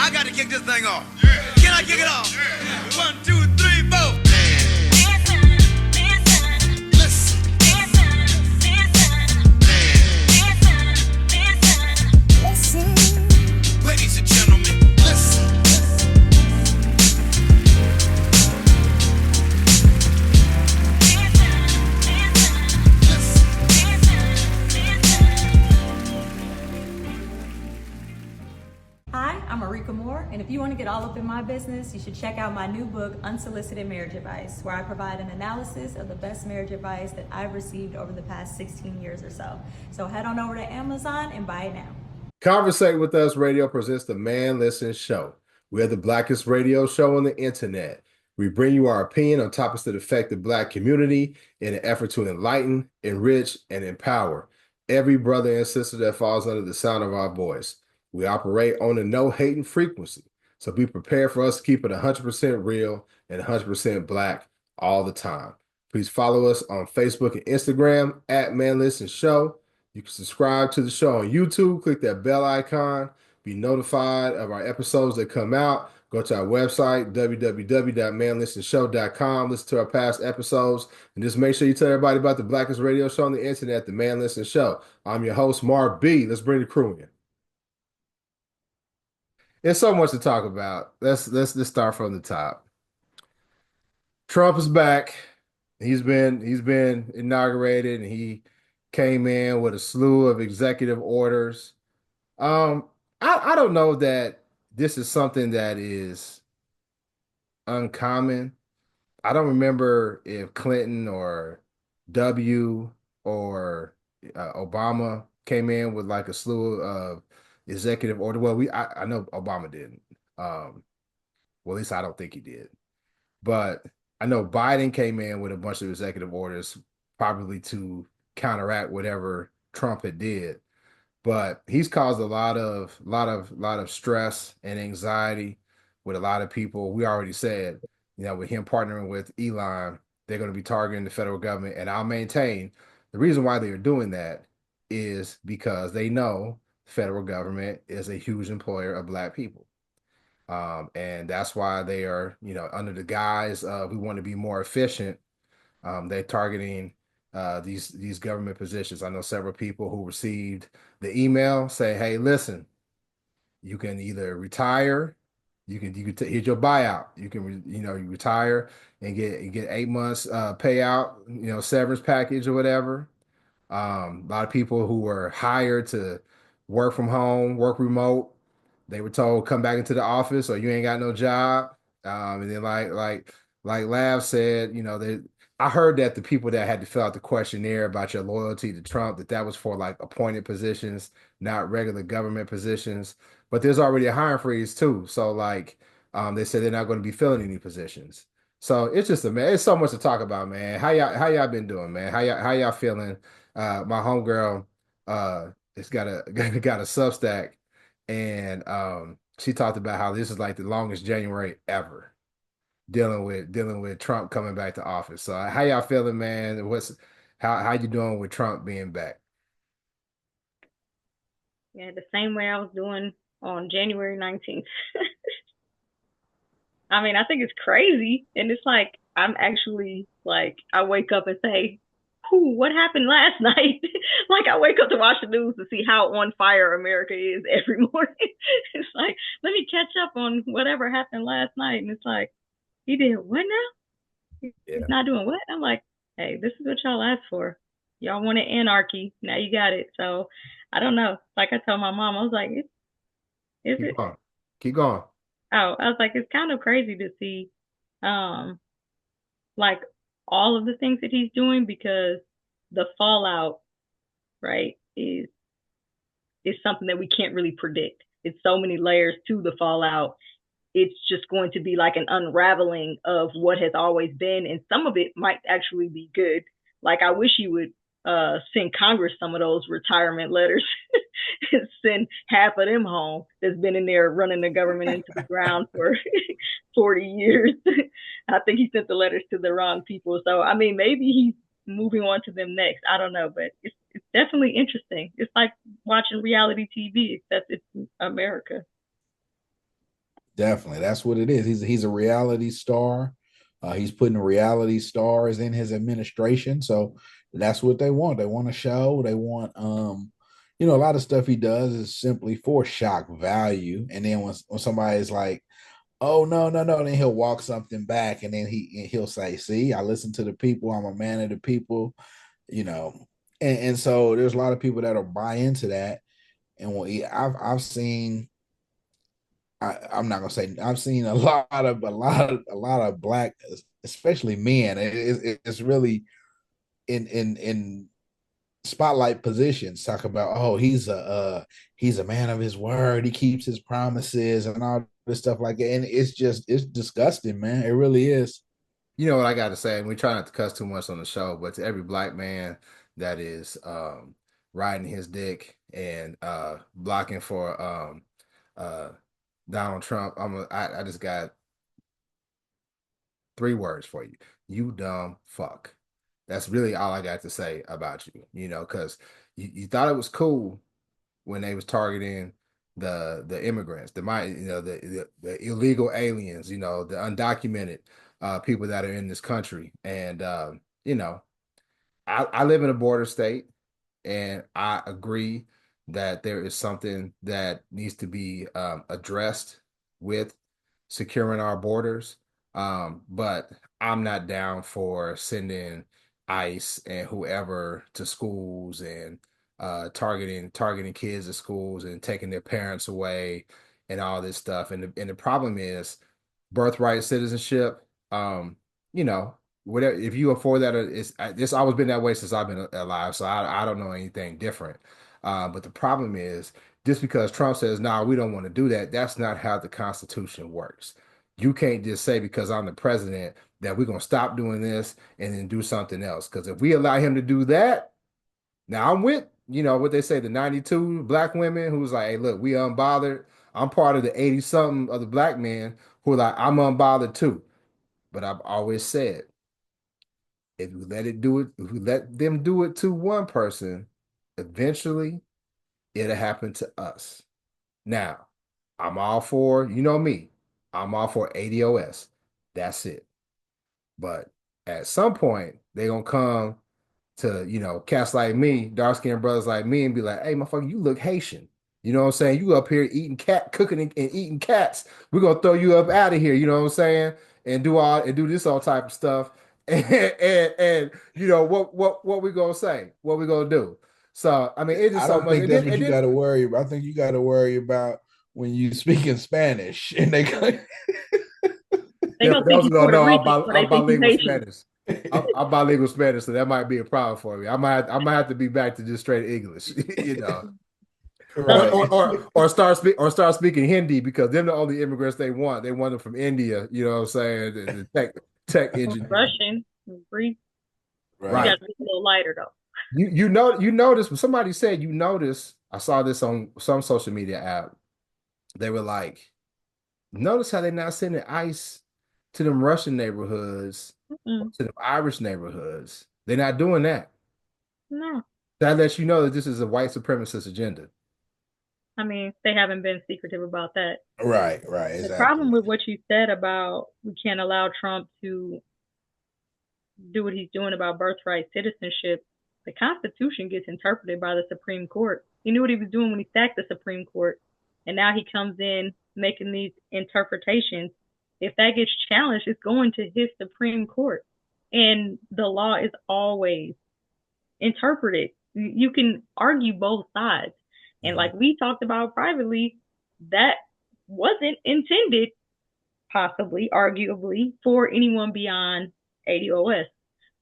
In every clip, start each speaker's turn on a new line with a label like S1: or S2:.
S1: I got to kick this thing off. Can I kick it off? 1, 2, 3, 4. Ladies and gentlemen, listen.
S2: Hi, I'm Marika Moore, and if you want to get all up in my business, you should check out my new book, Unsolicited Marriage Advice, where I provide an analysis of the best marriage advice that I've received over the past 16 years or so. So head on over to Amazon and buy it now.
S3: Conversate with Us Radio presents the Man Listen Show. We are the blackest radio show on the internet. We bring you our opinion on topics that affect the Black community in an effort to enlighten, enrich, and empower every brother and sister that falls under the sound of our voice. We operate on a no-hating frequency, so be prepared for us to keep it 100% real and 100% Black all the time. Please follow us on Facebook and Instagram at Man Listen Show. You can subscribe to the show on YouTube. Click that bell icon. Be notified of our episodes that come out. Go to our website, www.manlistenshow.com. Listen to our past episodes. And just make sure you tell everybody about the blackest radio show on the internet, the Man Listen Show. I'm your host, Mark B. Let's bring the crew in. There's so much to talk about. Let's start from the top. Trump is back. He's been inaugurated, and he came in with a slew of executive orders. I don't know that this is something that is uncommon. I don't remember if Clinton or W or Obama came in with like a slew of executive order. Well, I know Obama didn't. Well, at least I don't think he did. But I know Biden came in with a bunch of executive orders, probably to counteract whatever Trump had did. But he's caused a lot of stress and anxiety with a lot of people. We already said, with him partnering with Elon, they're going to be targeting the federal government. And I'll maintain the reason why they are doing that is because they know the federal government is a huge employer of Black people. And that's why they are, under the guise of we want to be more efficient, they're targeting these government positions. I know several people who received the email saying, "Hey, listen, you can either retire, you can hit your buyout. You can you retire and get 8 months payout, severance package or whatever." A lot of people who were hired to work from home, work remote, they were told come back into the office or you ain't got no job. And then like Lav said, I heard that the people that had to fill out the questionnaire about your loyalty to Trump, that was for like appointed positions, not regular government positions. But there's already a hiring freeze too. So they said they're not going to be filling any positions. So it's just it's so much to talk about, man. How y'all been doing, man? How y'all feeling? My homegirl it's got a Substack, and she talked about how this is like the longest January ever. Dealing with Trump coming back to office. So how y'all feeling, man? How you doing with Trump being back?
S4: Yeah, the same way I was doing on January 19th. I mean, I think it's crazy. And it's like, I'm actually like, I wake up and say, what happened last night? Like I wake up to watch the news to see how on fire America is every morning. It's like, let me catch up on whatever happened last night. And it's like, he did what now? He's not doing what? I'm like, hey, this is what y'all asked for. Y'all wanted anarchy. Now you got it. So I don't know. Like I told my mom, I was like,
S3: Keep going.
S4: Oh, I was like, it's kind of crazy to see like all of the things that he's doing, because the fallout, right, is something that we can't really predict. It's so many layers to the fallout. It's just going to be like an unraveling of what has always been. And some of it might actually be good. Like, I wish you would send Congress some of those retirement letters and send half of them home that's been in there running the government into the ground for 40 years. I think he sent the letters to the wrong people. So, I mean, maybe he's moving on to them next. I don't know, but it's definitely interesting. It's like watching reality TV, except it's America.
S5: Definitely, that's what it is. He's a reality star. He's putting reality stars in his administration, so that's what they want. They want a show. They want, a lot of stuff he does is simply for shock value. And then when somebody's like, "Oh no, no, no," then he'll walk something back, and then he'll say, "See, I listen to the people. I'm a man of the people," you know. And so there's a lot of people that'll buy into that. And I've seen I'm not gonna say I've seen a lot of black, especially men. It's really in spotlight positions talk about, oh, he's a man of his word. He keeps his promises and all this stuff like that. And it's disgusting, man. It really is.
S3: You know what I got to say? And we try not to cuss too much on the show, but to every black man that is riding his dick and blocking for uh, Donald Trump, I just got three words for you. You dumb fuck. That's really all I got to say about you, because you thought it was cool when they was targeting the immigrants, the illegal aliens, the undocumented people that are in this country. And you know, I live in a border state, and I agree that there is something that needs to be addressed with securing our borders. But I'm not down for sending ICE and whoever to schools and targeting kids at schools and taking their parents away and all this stuff. And the problem is birthright citizenship. You know, whatever, if you afford that, it's always been that way since I've been alive. So I don't know anything different. But the problem is just because Trump says, "No, we don't want to do that," that's not how the Constitution works. You can't just say because I'm the president that we're gonna stop doing this and then do something else. Because if we allow him to do that, now I'm with, what they say, the 92 black women who's like, "Hey, look, we unbothered." I'm part of the 80 something of the black men who are like, "I'm unbothered too." But I've always said, if we let them do it to one person, eventually it'll happen to us. Now, I'm all for, me, I'm all for ADOS. That's it. But at some point, they're gonna come to, cats like me, dark skinned brothers like me, and be like, "Hey, motherfucker, you look Haitian. You know what I'm saying? You up here eating cooking and eating cats. We're gonna throw you up out of here, you know what I'm saying? And do this all type of stuff." And what we gonna say? What we gonna do? So I mean, it's just
S5: I
S3: so
S5: don't
S3: much.
S5: think
S3: And
S5: that's
S3: then,
S5: what
S3: and
S5: you
S3: then
S5: got to worry about. I think you got to worry about when you speak in Spanish and they
S4: They
S3: yeah,
S4: gonna
S3: for
S4: think
S3: those
S4: you
S3: who don't
S4: Puerto
S3: know,
S4: Rican, so
S3: I'm
S4: they think you
S3: bilingual
S4: Haitian.
S3: Spanish. I'm bilingual Spanish, so that might be a problem for me. I might have to be back to just straight English, you know. Or
S5: right.
S3: or or start speaking Hindi because they're the only immigrants they want. They want them from India, you know what I'm saying? The tech engineers.
S4: Russian, Greek. You
S5: Right.
S3: Right.
S4: got to be a little lighter though.
S3: You notice when somebody said you notice, I saw this on some social media app. They were like, notice how they're not sending ICE to them Russian neighborhoods,
S4: Mm-mm.
S3: to the Irish neighborhoods. They're not doing that.
S4: No,
S3: That lets you know that this is a white supremacist agenda.
S4: I mean they haven't been secretive about that.
S5: Right. Right.
S4: The
S5: Exactly.
S4: problem with what you said about we can't allow Trump to do what he's doing about birthright citizenship, the Constitution gets interpreted by the Supreme Court. He knew what he was doing when he sacked the Supreme Court, and now he comes in making these interpretations. If that gets challenged, it's going to his Supreme Court, and the law is always interpreted. You can argue both sides, and
S5: Mhm.
S4: like we talked about privately, that wasn't intended, possibly, arguably, for anyone beyond ADOS.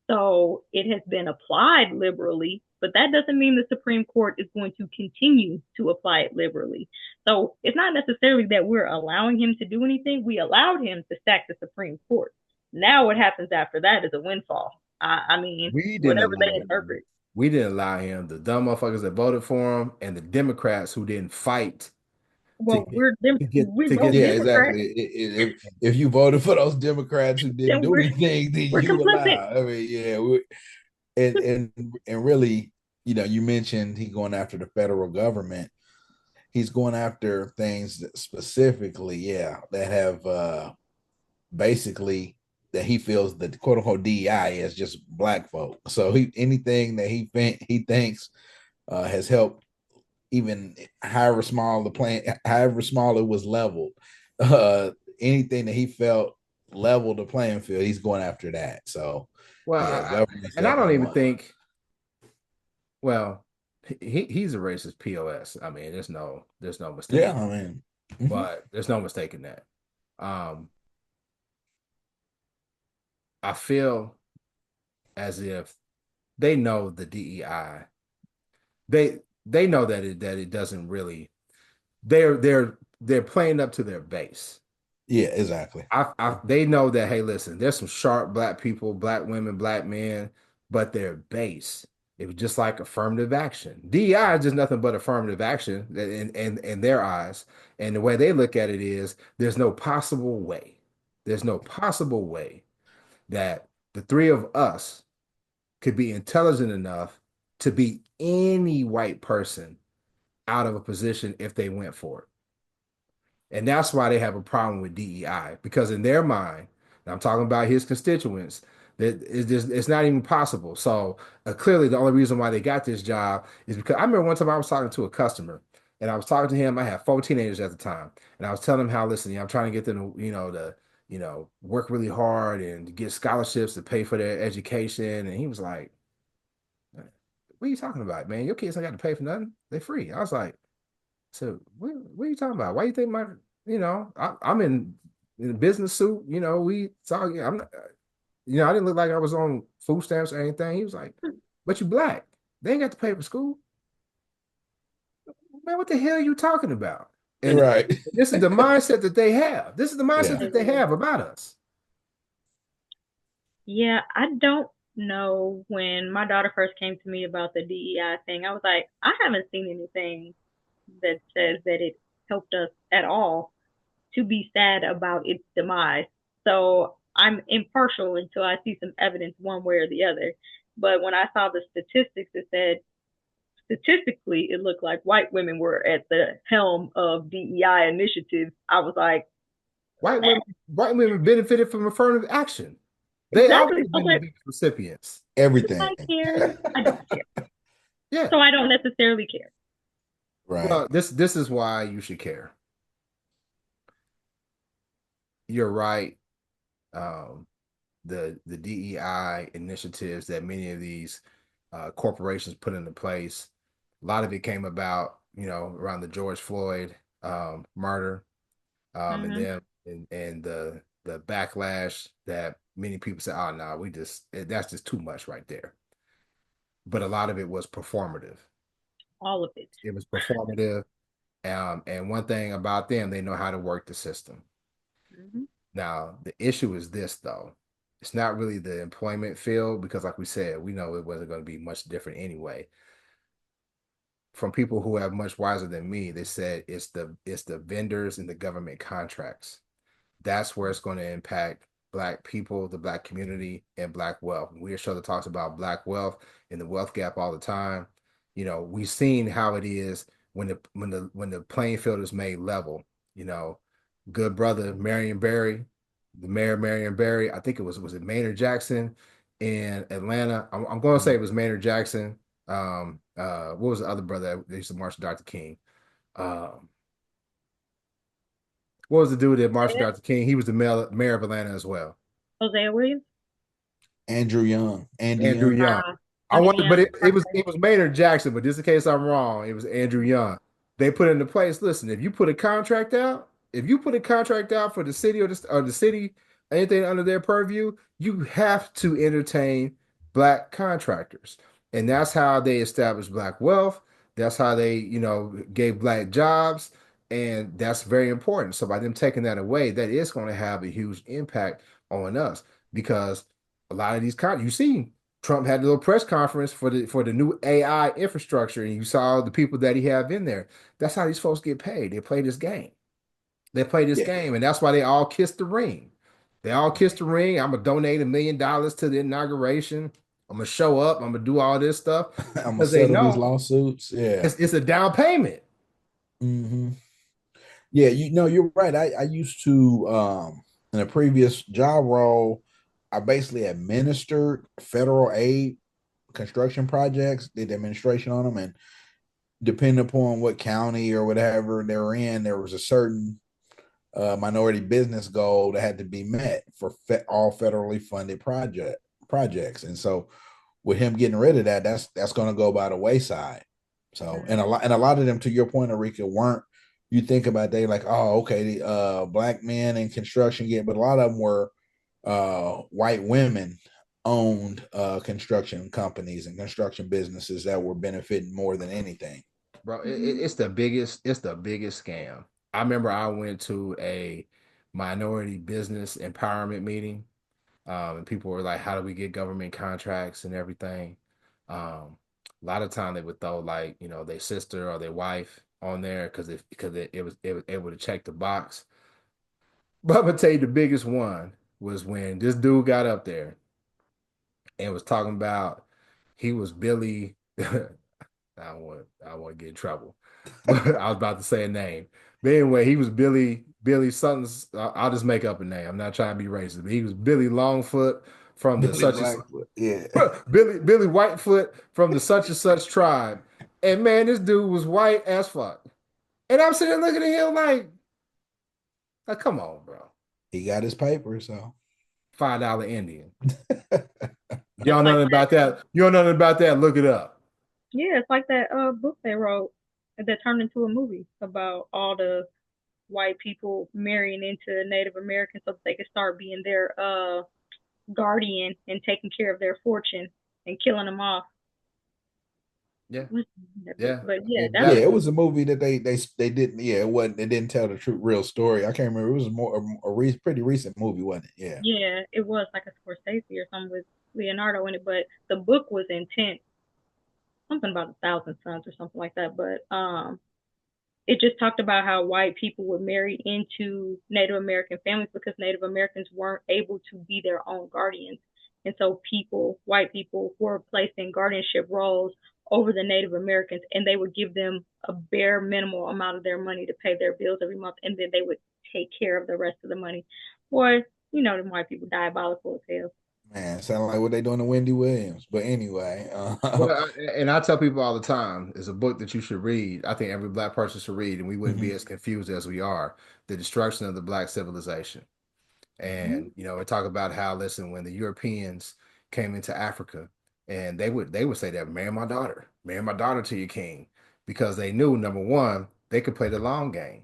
S4: So it has been applied liberally, but that doesn't mean the Supreme Court is going to continue to apply it liberally. So it's not necessarily that we're allowing him to do anything. We allowed him to sack the Supreme Court. Now what happens after that is a windfall. I mean,
S3: We didn't
S4: whatever
S3: allow
S4: they
S3: him.
S4: interpret.
S3: We didn't allow him. The dumb motherfuckers that voted for him and the Democrats who didn't fight to
S4: Well,
S3: get
S4: we
S3: to
S4: vote
S3: get
S5: Yeah,
S3: that.
S4: Democrat,
S5: exactly. If you voted for those Democrats who didn't
S4: then
S5: do anything, then
S4: we're
S5: you
S4: complicit.
S5: allow. I mean, yeah, and really, you mentioned he going after the federal government. he's going after things that specifically, yeah, that have basically that he feels that quote unquote DEI is just black folk. So he anything that he thinks has helped, even however small it was leveled, uh, anything that he felt leveled the playing field, he's going after that. So
S3: Well,
S5: yeah, government's
S3: and I don't
S5: definitely
S3: even
S5: one.
S3: think. Well, he's a racist POS. I mean, there's no mistake.
S5: Yeah, I mean,
S3: But there's no mistaking that. Um, I feel as if they know the DEI. They know that it doesn't really. They're playing up to their base.
S5: yeah, exactly.
S3: They know that, hey, listen, there's some sharp black people, black women, black men, but their base, it was just like affirmative action. DEI is just nothing but affirmative action in their eyes. And the way they look at it is there's no possible way that the three of us could be intelligent enough to beat any white person out of a position if they went for it. And that's why they have a problem with DEI, because in their mind, and I'm talking about his constituents, that it's not even possible. So clearly, the only reason why they got this job is because I remember one time I was talking to a customer, and I was talking to him. I had 4 teenagers at the time, and I was telling him how, listen, I'm trying to get them to, work really hard and get scholarships to pay for their education. And he was like, "What are you talking about, man? Your kids ain't got to pay for nothing. They're free." I was like, so what are you talking about? Why you think I'm in a business suit, we talking, I'm not, I didn't look like I was on food stamps or anything. He was like, but you black. They ain't got to pay for school. Man, what the hell are you talking about? And
S5: Right.
S3: this is the mindset that they have. This is the mindset
S5: Yeah.
S3: that they have about us.
S4: Yeah, I don't know. When my daughter first came to me about the DEI thing, I was like, I haven't seen anything that says that it helped us at all to be sad about its demise. So I'm impartial until I see some evidence one way or the other. But when I saw the statistics, it said statistically it looked like white women were at the helm of DEI initiatives. I was like,
S3: White
S4: eh,
S3: women, white women benefited from affirmative action. They
S4: exactly.
S3: always
S4: I was
S3: been the
S4: like,
S3: biggest recipients.
S4: do
S5: Everything.
S4: I care? I don't care.
S3: Yeah.
S4: So I don't necessarily care.
S5: Right.
S3: Well, this is why you should care. You're right. Um, the DEI initiatives that many of these corporations put into place. A lot of it came about, around the George Floyd murder, and
S4: Mm-hmm.
S3: then and the backlash that many people say, "Oh no, that's just too much right there." But a lot of it was performative.
S4: All of it.
S3: It was performative, and one thing about them, they know how to work the system.
S4: Mm-hmm.
S3: Now, the issue is this, though. It's not really the employment field because, like we said, we know it wasn't going to be much different anyway. From people who are much wiser than me, they said it's the vendors and the government contracts. That's where it's going to impact Black people, the Black community, and Black wealth. We're a show that talks about Black wealth and the wealth gap all the time. We've seen how it is when the playing field is made level. You know, good brother Marion Barry, the mayor Marion Barry. I think was it Maynard Jackson in Atlanta. I'm going to say it was Maynard Jackson. What was the other brother that used to march with Dr. King? Um, what was the dude that marched with Dr. King? He was the mayor of Atlanta as well.
S4: Hosea Williams?
S5: Andrew Young. Andy
S3: Andrew
S5: Young.
S3: Young. I
S4: Andy
S3: wonder, but
S4: Young.
S3: it was Maynard Jackson, but just in case I'm wrong, it was Andrew Young. They put into place. Listen, if you put a contract out for the city or the city, anything under their purview, you have to entertain Black contractors, and that's how they established Black wealth. That's how they, gave Black jobs, and that's very important. So by them taking that away, that is going to have a huge impact on us because a lot of these you see Trump had a little press conference for the new AI infrastructure, and you saw the people that he have in there. That's how these folks get paid. They play this game. They play this
S5: Yeah.
S3: game, and that's why they all kiss the ring. They all kiss the ring. I'm gonna donate $1 million to the inauguration. I'm gonna show up. I'm gonna do all this stuff
S5: I'm gonna
S3: because they
S5: settle these
S3: know
S5: lawsuits. Yeah.
S3: it's a down payment.
S5: Hmm. Yeah, you're right. I used to in a previous job role, I basically administered federal aid construction projects, did the administration on them, and depending upon what county or whatever they were in, there was a certain minority business goal that had to be met for all federally funded projects. And so, with him getting rid of that, that's going to go by the wayside. So, and a lot of them, to your point, Arika, weren't. You think about they like, oh, okay, the black men in construction get, but a lot of them were white women owned construction companies and construction businesses that were benefiting more than anything.
S3: Bro. It's the biggest scam. I remember I went to a minority business empowerment meeting, and people were like, "How do we get government contracts and everything?" A lot of time they would throw like their sister or their wife on there because it was able to check the box. But I'm gonna tell you the biggest one was when this dude got up there and was talking about he was Billy. I don't want to get in trouble, but I was about to say a name. But anyway, he was Billy something's. I'll just make up a name. I'm not trying to be racist, but he was Billy Longfoot from the
S5: Billy
S3: such and
S5: Blackfoot, yeah.
S3: Billy Whitefoot from the such and such tribe. And man, this dude was white as fuck. And I'm sitting there looking at him like, come on, bro.
S5: He got his paper, so
S3: $5 Indian. You
S4: It's
S3: don't know
S4: like
S3: nothing
S4: that.
S3: about that. You don't know nothing about that. Look it up.
S4: Yeah, it's like that book they wrote that turned into a movie about all the white people marrying into Native Americans so that they could start being their guardian and taking care of their fortune and killing them off.
S3: Yeah,
S4: That book?
S3: yeah.
S4: But yeah,
S3: It
S4: that's
S5: yeah, it
S3: definitely.
S5: was a movie that they didn't. Yeah, it wasn't. They didn't tell the true real story. I can't remember. It was more pretty recent movie, wasn't it? Yeah.
S4: yeah, it was like a Scorsese or something with Leonardo in it, but the book was intense. Something about 1,000 Suns or something like that. But it just talked about how white people would marry into Native American families because Native Americans weren't able to be their own guardians. And so white people, were placed in guardianship roles over the Native Americans, and they would give them a bare minimal amount of their money to pay their bills every month, and then they would take care of the rest of the money. Boy, the white people diabolical as hell.
S5: Man, sound like what they doing to Wendy Williams. But anyway,
S3: Well, and I tell people all the time, it's a book that you should read. I think every black person should read, and we wouldn't be
S5: mhm.
S3: as confused as we are. The Destruction of the Black Civilization.
S4: Mm-hmm.
S3: And we talk about how, listen, when the Europeans came into Africa, and they would say that marry my daughter to your king, because they knew, number one, they could play the long game,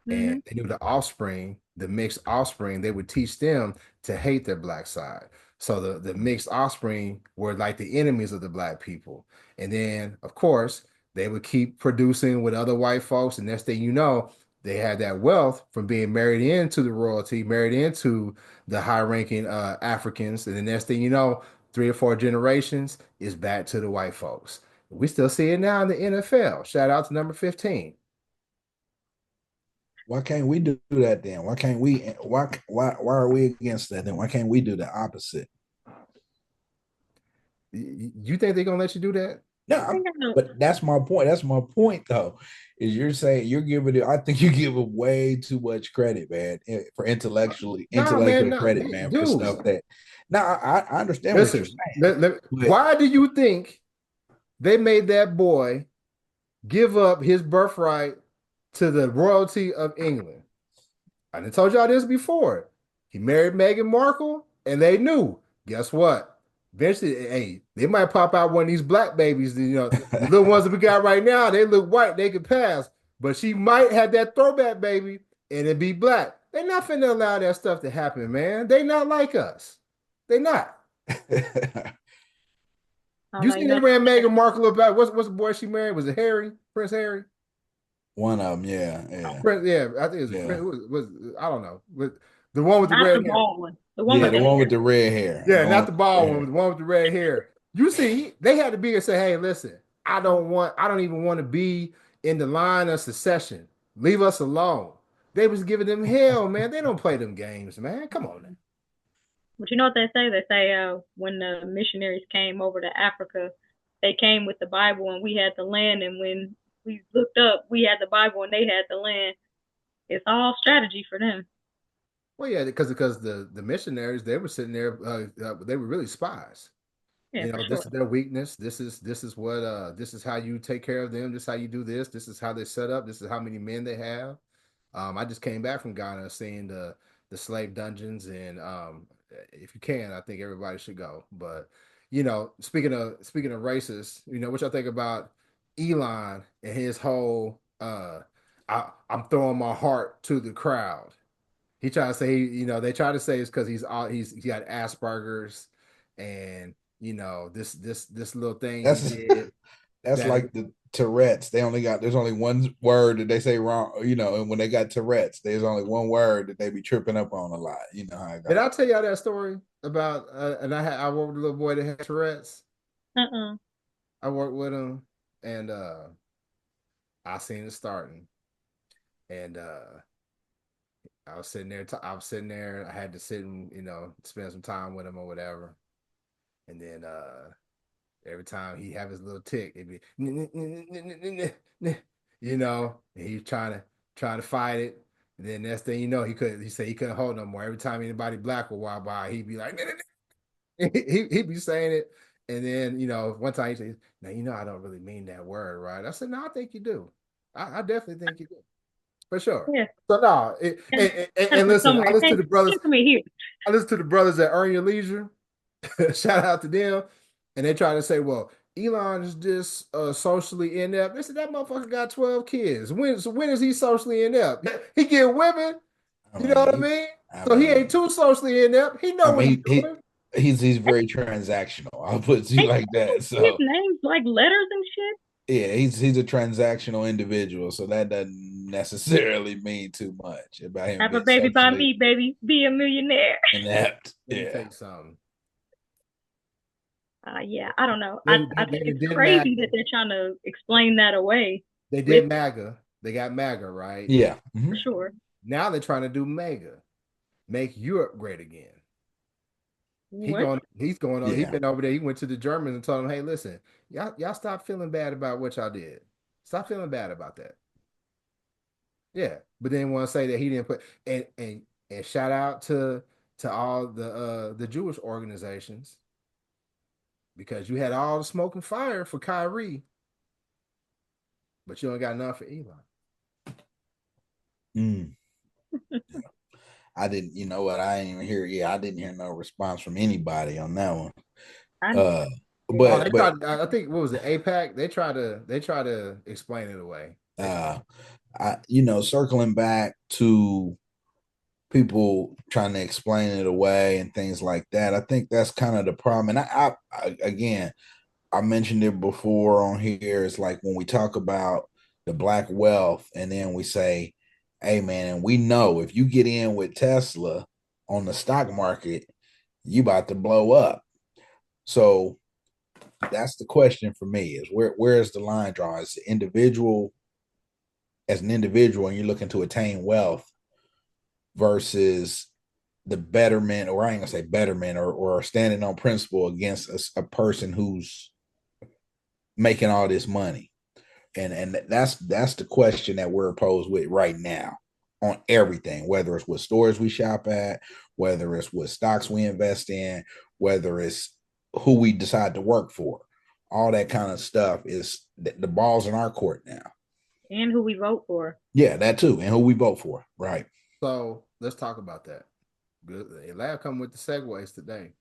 S3: and
S4: Mm-hmm.
S3: they knew the offspring, the mixed offspring, they would teach them to hate their black side. So the mixed offspring were like the enemies of the black people, and then of course they would keep producing with other white folks, and next thing you know, they had that wealth from being married into the royalty, married into the high-ranking Africans, and the next thing you know, 3 or 4 generations is back to the white folks. We still see it now in the NFL. Shout out to number 15.
S5: Why can't we do that then? Why can't we? Why are we against that then? Why can't we do the opposite?
S3: You think they're gonna let you do that?
S5: No,
S4: I think
S5: but that's my point. That's my point, though. Is you're saying you're giving it? I think you give it way too much credit, man, for
S3: No, man,
S5: intellectual
S3: no,
S5: credit, man, for
S3: dude.
S5: stuff that. Now, I understand what you're
S3: Listen,
S5: saying, but
S3: why do you think they made that boy give up his birthright to the royalty of England? I done told y'all this before. He married Meghan Markle, and they knew. Guess what? Eventually, hey, they might pop out one of these black babies. The little ones that we got right now, they look white, they could pass. But she might have that throwback baby, and it be black. They're not finna allow that stuff to happen, man. They not like us. They not.
S4: I don't
S3: You
S4: know.
S3: seen they ran Meghan Markle about what's the boy she married? Was it Harry? Prince Harry?
S5: one of them, yeah, yeah,
S3: Prince, yeah, I think it was
S5: yeah,
S3: Prince. Was I don't know. But the one with the
S4: Not
S3: red
S4: the
S3: hair.
S4: bald one. The one
S5: yeah.
S4: with
S5: The
S4: the
S5: one with
S4: hair.
S5: the red hair,
S3: Yeah,
S5: the one
S3: not
S5: with
S3: the
S5: the
S3: bald
S5: red
S3: one,
S5: hair.
S3: the one with the red hair. You see, they had to be and say, "Hey, listen, I don't even want to be in the line of secession. Leave us alone." They was giving them hell, man. They don't play them games, man. Come on now.
S4: But you know what they say? They say when the missionaries came over to Africa, they came with the Bible and we had the land. And when we looked up, we had the Bible and they had the land. It's all strategy for them.
S3: Well, yeah, because the missionaries, they were sitting there, they were really spies.
S4: Yeah, for
S3: This
S4: sure.
S3: is their weakness. This is what this is how you take care of them. This is how you do this. This is how they set up. This is how many men they have. I just came back from Ghana, seeing the slave dungeons, and if you can, I think everybody should go. But speaking of racists, what y'all think about Elon and his whole I'm throwing my heart to the crowd. He tried to say, they try to say it's because he got Asperger's, and this little thing he
S5: That's
S3: did
S5: that's
S3: that.
S5: like the Tourette's. There's only one word that they say wrong, and when they got Tourette's, there's only one word that they be tripping up on a lot. You know how it
S3: Did
S5: goes.
S3: I tell y'all that story about? And I worked with a little boy that had Tourette's.
S4: Uh-uh.
S3: I worked with him, and I seen it starting, and I was sitting there. I was sitting there. I had to sit and spend some time with him or whatever, and then every time he have his little tick, it'd be and he's trying to fight it. And then next thing you know, he said he couldn't hold no more. Every time anybody black would walk by, he'd be like he'd be saying it. And then, one time he said, now I don't really mean that word, right? I said, no, I think you do. I definitely think you do. For sure.
S4: Yeah.
S3: So no,
S4: Gotta
S3: and
S4: go
S3: listen,
S4: somewhere. Hey, can't come in here.
S3: I listen to the brothers that Earn Your Leisure. Shout out to them. And they try to say, well, Elon is just socially inept. They said that motherfucker got 12 kids. When is he socially inept? He get women.
S5: I
S3: You know what I
S5: mean,
S3: mean?
S5: I
S3: So he ain't
S5: mean,
S3: too socially inept. He
S5: I
S3: know what he's
S5: mean,
S3: doing.
S5: he's very transactional. I'll put it to you
S4: Hey,
S5: like that.
S4: his
S5: So
S4: name's like letters and shit.
S5: yeah, he's a transactional individual. So that doesn't necessarily mean too much about him
S4: Have a
S5: being
S4: baby by
S5: socially
S4: me, baby. Be a millionaire.
S5: inept.
S3: Let me tell
S5: Yeah.
S3: you something.
S4: Yeah, I don't know. I
S3: Then,
S4: I
S3: then
S4: think
S3: they
S4: it's
S3: did
S4: crazy that
S3: MAGA.
S4: they're trying to explain that away
S3: They
S4: with
S3: did MAGA. They got MAGA, right?
S5: Yeah.
S4: for sure.
S3: Now they're trying to do MEGA, make Europe great again.
S4: What?
S3: He's going on. He
S5: Yeah.
S3: been over there. He went to the Germans and told them, "Hey, listen, y'all stop feeling bad about what y'all did. Stop feeling bad about that." Yeah, but then want to say that he didn't put and shout out to all the Jewish organizations, because you had all the smoke and fire for Kyrie, but you don't got none for Elon.
S5: Mm. I didn't, you know what? I didn't even hear. Yeah, I didn't hear no response from anybody on that one.
S4: I
S5: Uh,
S3: Oh, they
S5: but
S3: tried. I think what was it, APAC? They try to explain it away.
S5: uh, circling back to people trying to explain it away and things like that. I think that's kind of the problem. And I again, I mentioned it before on here. It's like when we talk about the black wealth, and then we say, "Hey, man," and we know if you get in with Tesla on the stock market, you about to blow up. So that's the question for me: is where is the line drawn? As an individual, and you're looking to attain wealth versus the betterment, or I ain't gonna say betterment, or standing on principle against a person who's making all this money. And that's the question that we're posed with right now on everything, whether it's what stores we shop at, whether it's what stocks we invest in, whether it's who we decide to work for. All that kind of stuff is the ball's in our court now.
S4: and who we vote for.
S5: Yeah, that too, and who we vote for. Right.
S3: So let's talk about that. Good. Lab come with the segues today.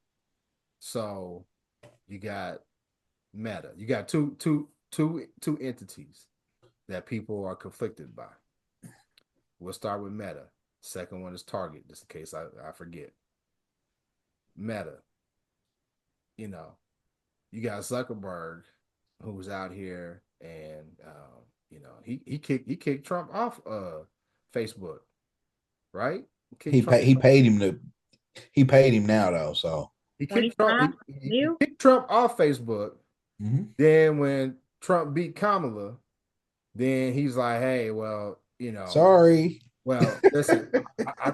S3: So you got Meta. You got two entities that people are conflicted by. We'll start with Meta. Second one is Target, just in case I forget. Meta. You know, you got Zuckerberg, who's out here, and he kicked Trump off Facebook, right? Kicked Trump.
S5: He paid him now though. So
S3: He kicked Trump.
S4: 25
S3: He kicked Trump off Facebook.
S5: mm-hmm.
S3: Then when Trump beat Kamala, then he's like, "Hey, well,
S5: Sorry.
S3: well, listen,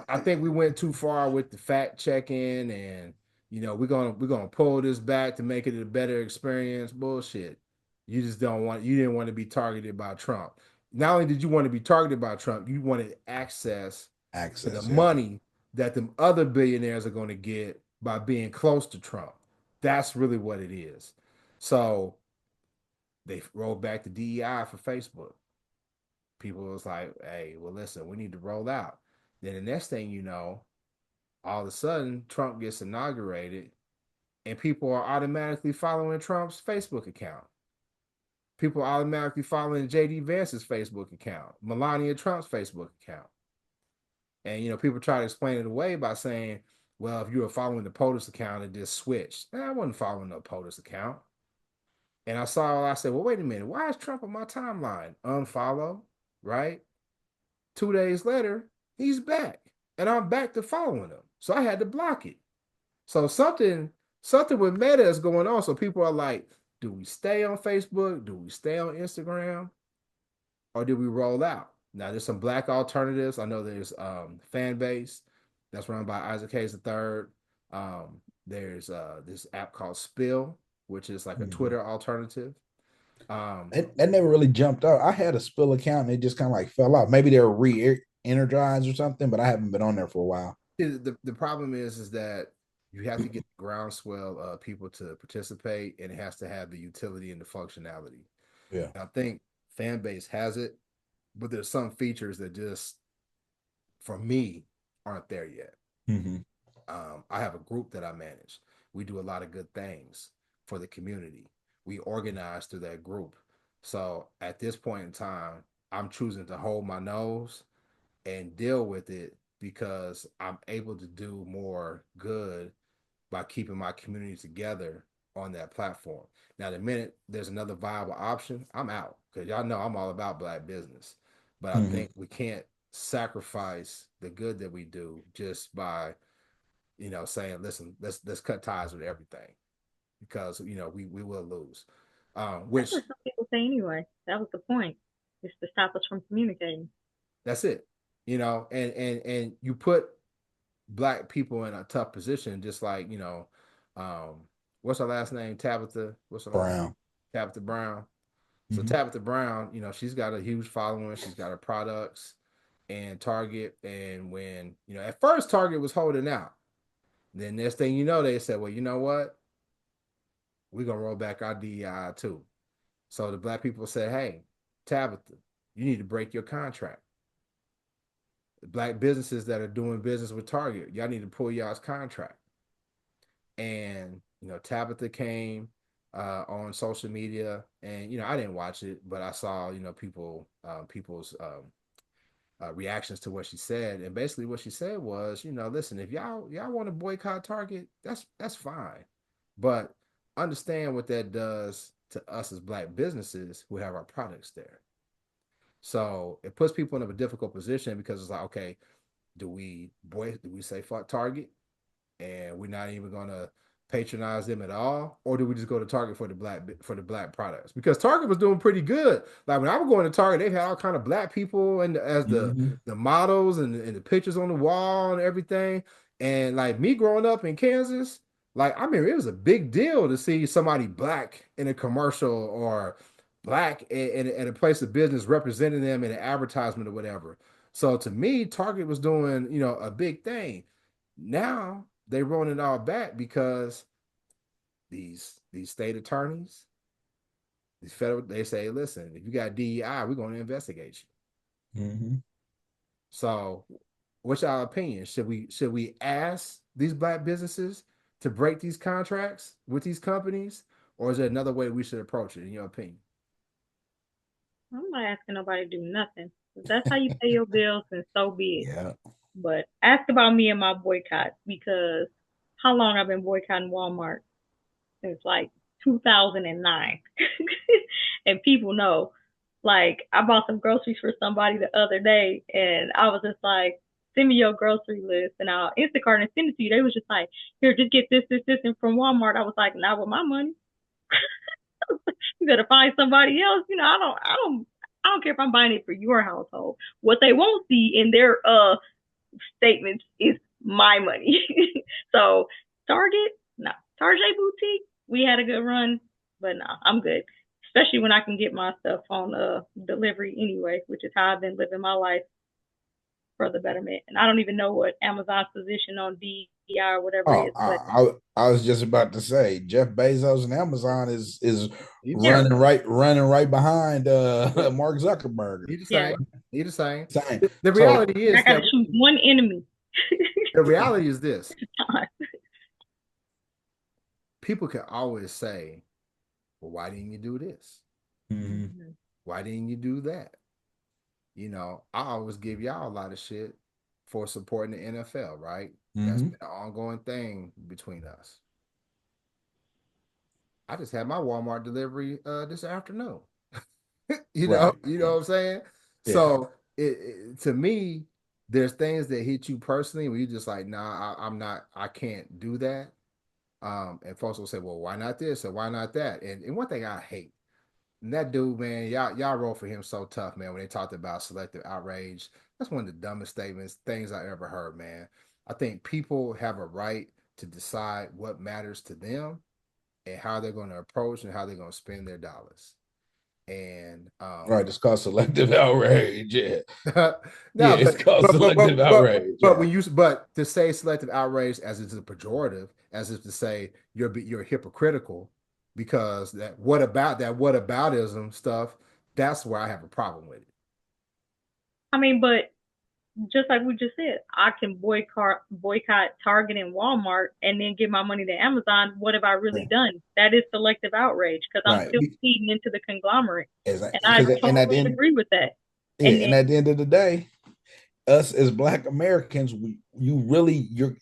S3: I think we went too far with the fact checking, and we're gonna pull this back to make it a better experience." Bullshit. You just don't want. You didn't want to be targeted by Trump. Not only did you want to be targeted by Trump, you wanted access to the
S5: Access, yeah.
S3: money that the other billionaires are going to get by being close to Trump. That's really what it is. So they rolled back the DEI for Facebook. People was like, hey, well, listen, we need to roll out. Then the next thing you know, all of a sudden, Trump gets inaugurated and people are automatically following Trump's Facebook account. People are automatically following JD Vance's Facebook account, Melania Trump's Facebook account. And people try to explain it away by saying, well, if you were following the POTUS account, it just switched. I wasn't following no POTUS account. And I said, well, wait a minute, why is Trump on my timeline? Unfollow, right? 2 days later, he's back. And I'm back to following him. So I had to block it. So something with Meta is going on. So people are like, do we stay on Facebook? Do we stay on Instagram? Or do we roll out? Now there's some black alternatives. I know there's Fan Base that's run by Isaac Hayes III. There's this app called Spill, which is like a Twitter alternative.
S5: That never really jumped out. I had a Spill account and it just kind of like fell out. Maybe they were re-energized or something, but I haven't been on there for a while.
S3: The problem is that you have to get the groundswell of people to participate, and it has to have the utility and the functionality.
S5: Yeah.
S3: And I think Fanbase has it, but there's some features that just, for me, aren't there yet.
S5: Mm-hmm.
S3: I have a group that I manage. We do a lot of good things for the community. We organize through that group. So at this point in time, I'm choosing to hold my nose and deal with it because I'm able to do more good by keeping my community together on that platform. Now, the minute there's another viable option, I'm out because y'all know I'm all about black business. But I think we can't sacrifice the good that we do just by, saying, listen, let's cut ties with everything because we will lose.
S4: That's
S3: Which
S4: what some people say anyway. That was the point. It's to stop us from communicating.
S3: That's it. And you put black people in a tough position, just like what's her last name? Tabitha. What's her last name?
S5: Brown.
S3: Tabitha Brown. So
S5: Mm-hmm.
S3: Tabitha Brown, she's got a huge following. She's got her products and Target. And when at first Target was holding out, then next thing you know, they said, well, you know what? We're gonna roll back our DEI too. So the black people said, hey, Tabitha, you need to break your contract. Black businesses that are doing business with Target, y'all need to pull y'all's contract. And Tabitha came on social media, and I didn't watch it, but I saw people's reactions to what she said, and basically what she said was, listen, if y'all want to boycott Target, that's fine, but understand what that does to us as black businesses who have our products there. So it puts people in a difficult position because it's like, okay, do we say fuck Target and we're not even gonna patronize them at all, or do we just go to Target for the black products? Because Target was doing pretty good. Like when I was going to Target, they've had all kind of black people and as the models and the pictures on the wall and everything. And like me growing up in Kansas, like I mean, it was a big deal to see somebody black in a commercial or black in a place of business representing them in an advertisement or whatever. So to me, Target was doing, a big thing. Now they rolling it all back because these state attorneys, these federal, they say, listen, if you got DEI, we're going to investigate you.
S5: Mm-hmm.
S3: So, what's your opinion? Should we ask these black businesses to break these contracts with these companies, or is there another way we should approach it? In your opinion?
S4: I'm not asking nobody to do nothing. If that's how you pay your bills, then so be it.
S5: Yeah.
S4: But ask about me and my boycott because how long I've been boycotting Walmart since like 2009, and people know. Like I bought some groceries for somebody the other day, and I was just like, "Send me your grocery list, and I'll Instacart and send it to you." They was just like, "Here, just get this, and from Walmart." I was like, "Not with my money. You better find somebody else." I don't care if I'm buying it for your household. What they won't see in their statements is my money. So Target, no. Target boutique, we had a good run, but no, I'm good. especially when I can get my stuff on delivery anyway, which is how I've been living my life for the betterment. And I don't even know what Amazon's position on DEI or whatever
S5: Oh,
S4: is, but
S5: I was just about to say Jeff Bezos and Amazon is
S4: yeah,
S5: running right behind Mark Zuckerberg.
S3: He the
S4: yeah.
S3: same. He the same.
S5: Same.
S3: The
S5: So
S3: reality
S4: I
S3: is
S4: gotta
S3: that
S4: choose one enemy.
S3: the reality is this: people can always say, "Well, why didn't you do this?
S5: mhm,
S3: Why didn't you do that?" You know, I always give y'all a lot of shit for supporting the NFL, right? That's
S5: mhm.
S3: been an ongoing thing between us. I just had my Walmart delivery this afternoon.
S5: Right.
S3: You know what I'm saying?
S5: Yeah.
S3: So to me, there's things that hit you personally where you just like, nah, I'm not, I can't do that. And folks will say, well, why not this or why not that? And one thing I hate, and that dude, man, y'all roll for him so tough, man, when they talked about selective outrage. That's one of the dumbest things I ever heard, man. I think people have a right to decide what matters to them and how they're going to approach and how they're going to spend their dollars. And
S5: Right. It's called selective outrage. Yeah. Yeah.
S3: no,
S5: It's called selective outrage.
S3: but
S5: Yeah.
S3: when you but to say selective outrage as it's a pejorative, as if to say you're hypocritical because that what aboutism stuff, that's where I have a problem with it.
S4: I mean, but just like we just said, I can boycott Target and Walmart and then give my money to Amazon. What have I really
S5: Yeah.
S4: done? That is selective outrage because I'm
S5: Right.
S4: still feeding into the conglomerate. And I
S5: Because and at the
S4: totally
S5: end,
S4: agree with that.
S5: yeah,
S4: And then,
S5: and at the end of the day, us as Black Americans, you're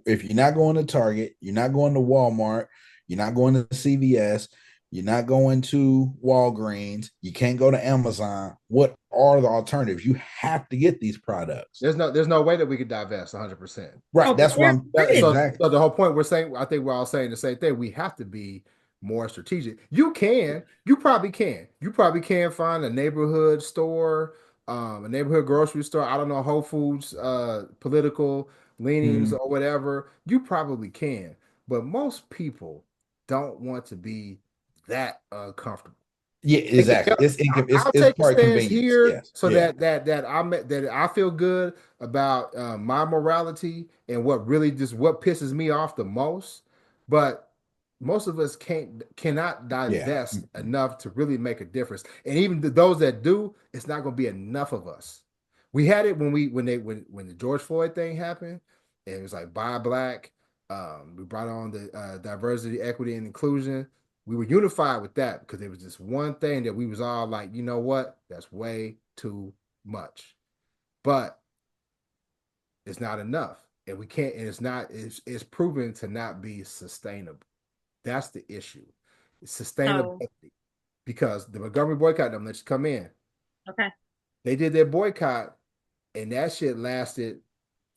S5: if you're not going to Target, you're not going to Walmart, you're not going to CVS, you're not going to Walgreens, you can't go to Amazon. What are the alternatives? You have to get these products.
S3: There's no way that we could divest 100%.
S5: Right.
S4: oh, but
S5: That's what I'm
S4: there is.
S5: exactly.
S3: So the whole point we're saying, I think we're all saying the same thing. We have to be more strategic. You probably can find a neighborhood store, a neighborhood grocery store. I don't know, Whole Foods, political leanings
S5: Mhm.
S3: or whatever. You probably can, but most people don't want to be that uncomfortable.
S5: Yeah, exactly.
S3: I'll
S5: It's
S3: take a
S5: part
S3: stance
S5: convenience.
S3: here
S5: Yes.
S3: so
S5: Yeah.
S3: that I feel good about my morality and what pisses me off the most. But most of us cannot
S5: Yeah.
S3: divest enough to really make a difference. And even those that do, it's not going to be enough of us. We had it when the George Floyd thing happened. And it was like buy black. We brought on the diversity, equity, and inclusion. We were unified with that because there was this one thing that we was all like, you know what? That's way too much. But it's not enough. And we can't, and it's proven to not be sustainable. That's the issue. It's
S4: So,
S3: sustainability. Because the Montgomery boycott, them let's come in.
S4: okay.
S3: They did their boycott, and that shit lasted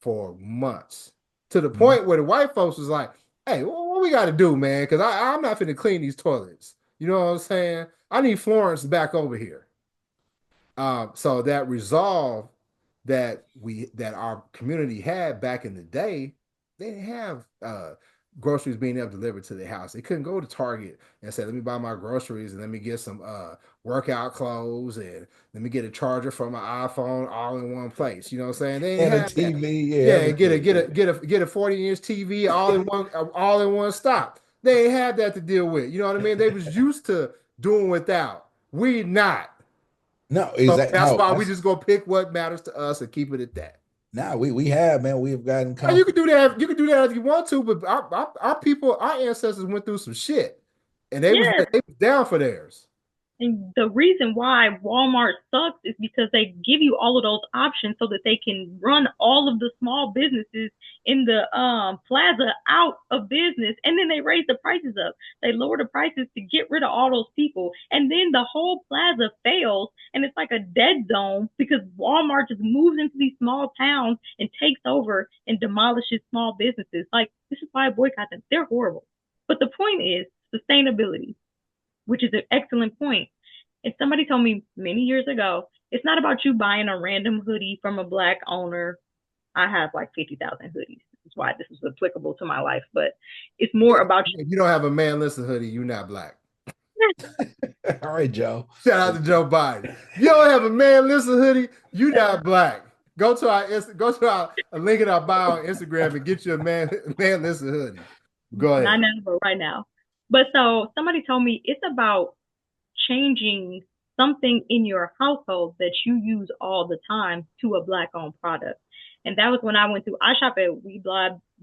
S3: for months. To the
S5: Mhm.
S3: point where the white folks was like, hey, what we got to do, man? Because I'm not finna clean these toilets. You know what I'm saying? I need Florence back over here. So that resolve that our community had back in the day, they didn't have groceries being able to delivered to their house. They couldn't go to Target and say, "Let me buy my groceries and let me get some workout clothes and let me get a charger for my iPhone all in one place." You know what I'm saying? They didn't
S5: And a
S3: have that.
S5: TV, yeah,
S3: Yeah, get a
S5: everything.
S3: get a get a get a 40-inch TV all in one stop. They ain't had that to deal with. You know what I mean? They was used to doing without. We not.
S5: No,
S3: So
S5: exactly.
S3: that's
S5: No,
S3: why we
S5: that's
S3: just gonna pick what matters to us and keep it at that.
S5: now we have, man. We have gotten
S3: Now, you
S5: comfortable.
S3: can do that. You can do that if you want to, but our people, our ancestors went through some shit, and
S4: Yes.
S3: they was down for theirs.
S4: And the reason why Walmart sucks is because they give you all of those options so that they can run all of the small businesses in the plaza out of business, and then they raise the prices up. They lower the prices to get rid of all those people, and then the whole plaza fails, and it's like a dead zone because Walmart just moves into these small towns and takes over and demolishes small businesses. Like, this is why I boycott them. They're horrible. But the point is sustainability, which is an excellent point. And somebody told me many years ago, it's not about you buying a random hoodie from a black owner. I have like 50,000 hoodies. That's why this is applicable to my life. But it's more about
S3: If you don't have a man listen hoodie, you're not black.
S5: All right, Joe.
S3: Shout out to Joe Biden. If you don't have a man listen hoodie, you not black. Go to our link in our bio on Instagram and get you a man listen hoodie. Go
S4: Not
S3: ahead.
S4: now, but right now. But so somebody told me it's about changing something in your household that you use all the time to a black owned product. And that was when I went through, I shop at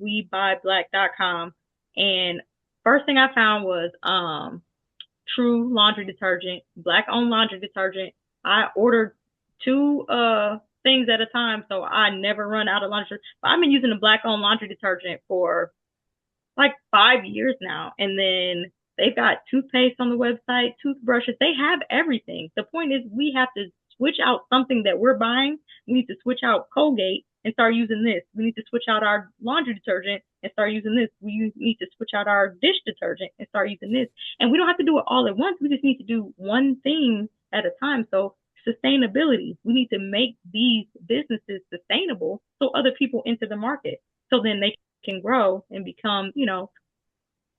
S4: WeBuyBlack.com. And first thing I found was True laundry detergent, black owned laundry detergent. I ordered two things at a time, so I never run out of laundry. But I've been using the black owned laundry detergent for like 5 years now. And then they've got toothpaste on the website, toothbrushes. They have everything. The point is we have to switch out something that we're buying. We need to switch out Colgate and start using this. We need to switch out our laundry detergent and start using this. We need to switch out our dish detergent and start using this. And we don't have to do it all at once. We just need to do one thing at a time. So sustainability, we need to make these businesses sustainable so other people enter the market. So then they can grow and become,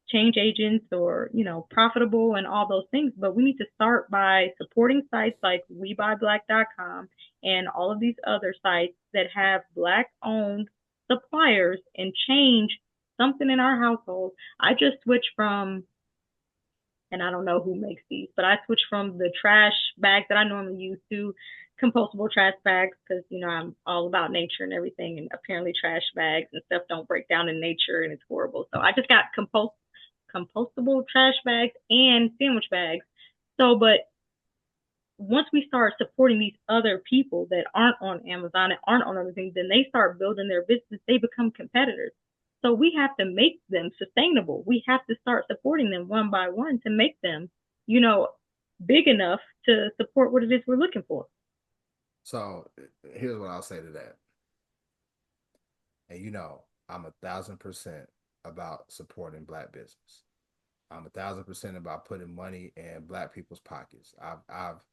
S4: change agents or, profitable and all those things. But we need to start by supporting sites like WeBuyBlack.com and all of these other sites that have black owned suppliers and change something in our household. I just switched from, and I don't know who makes these, but I switched from the trash bags that I normally use to compostable trash bags because, I'm all about nature and everything. And apparently trash bags and stuff don't break down in nature and it's horrible. So I just got compostable trash bags and sandwich bags. So, but once we start supporting these other people that aren't on Amazon and aren't on other things, then they start building their business. They become competitors. So we have to make them sustainable. We have to start supporting them one by one to make them, big enough to support what it is we're looking for.
S3: So here's what I'll say to that. And I'm 1,000% about supporting black business. I'm 1,000% about putting money in black people's pockets. I've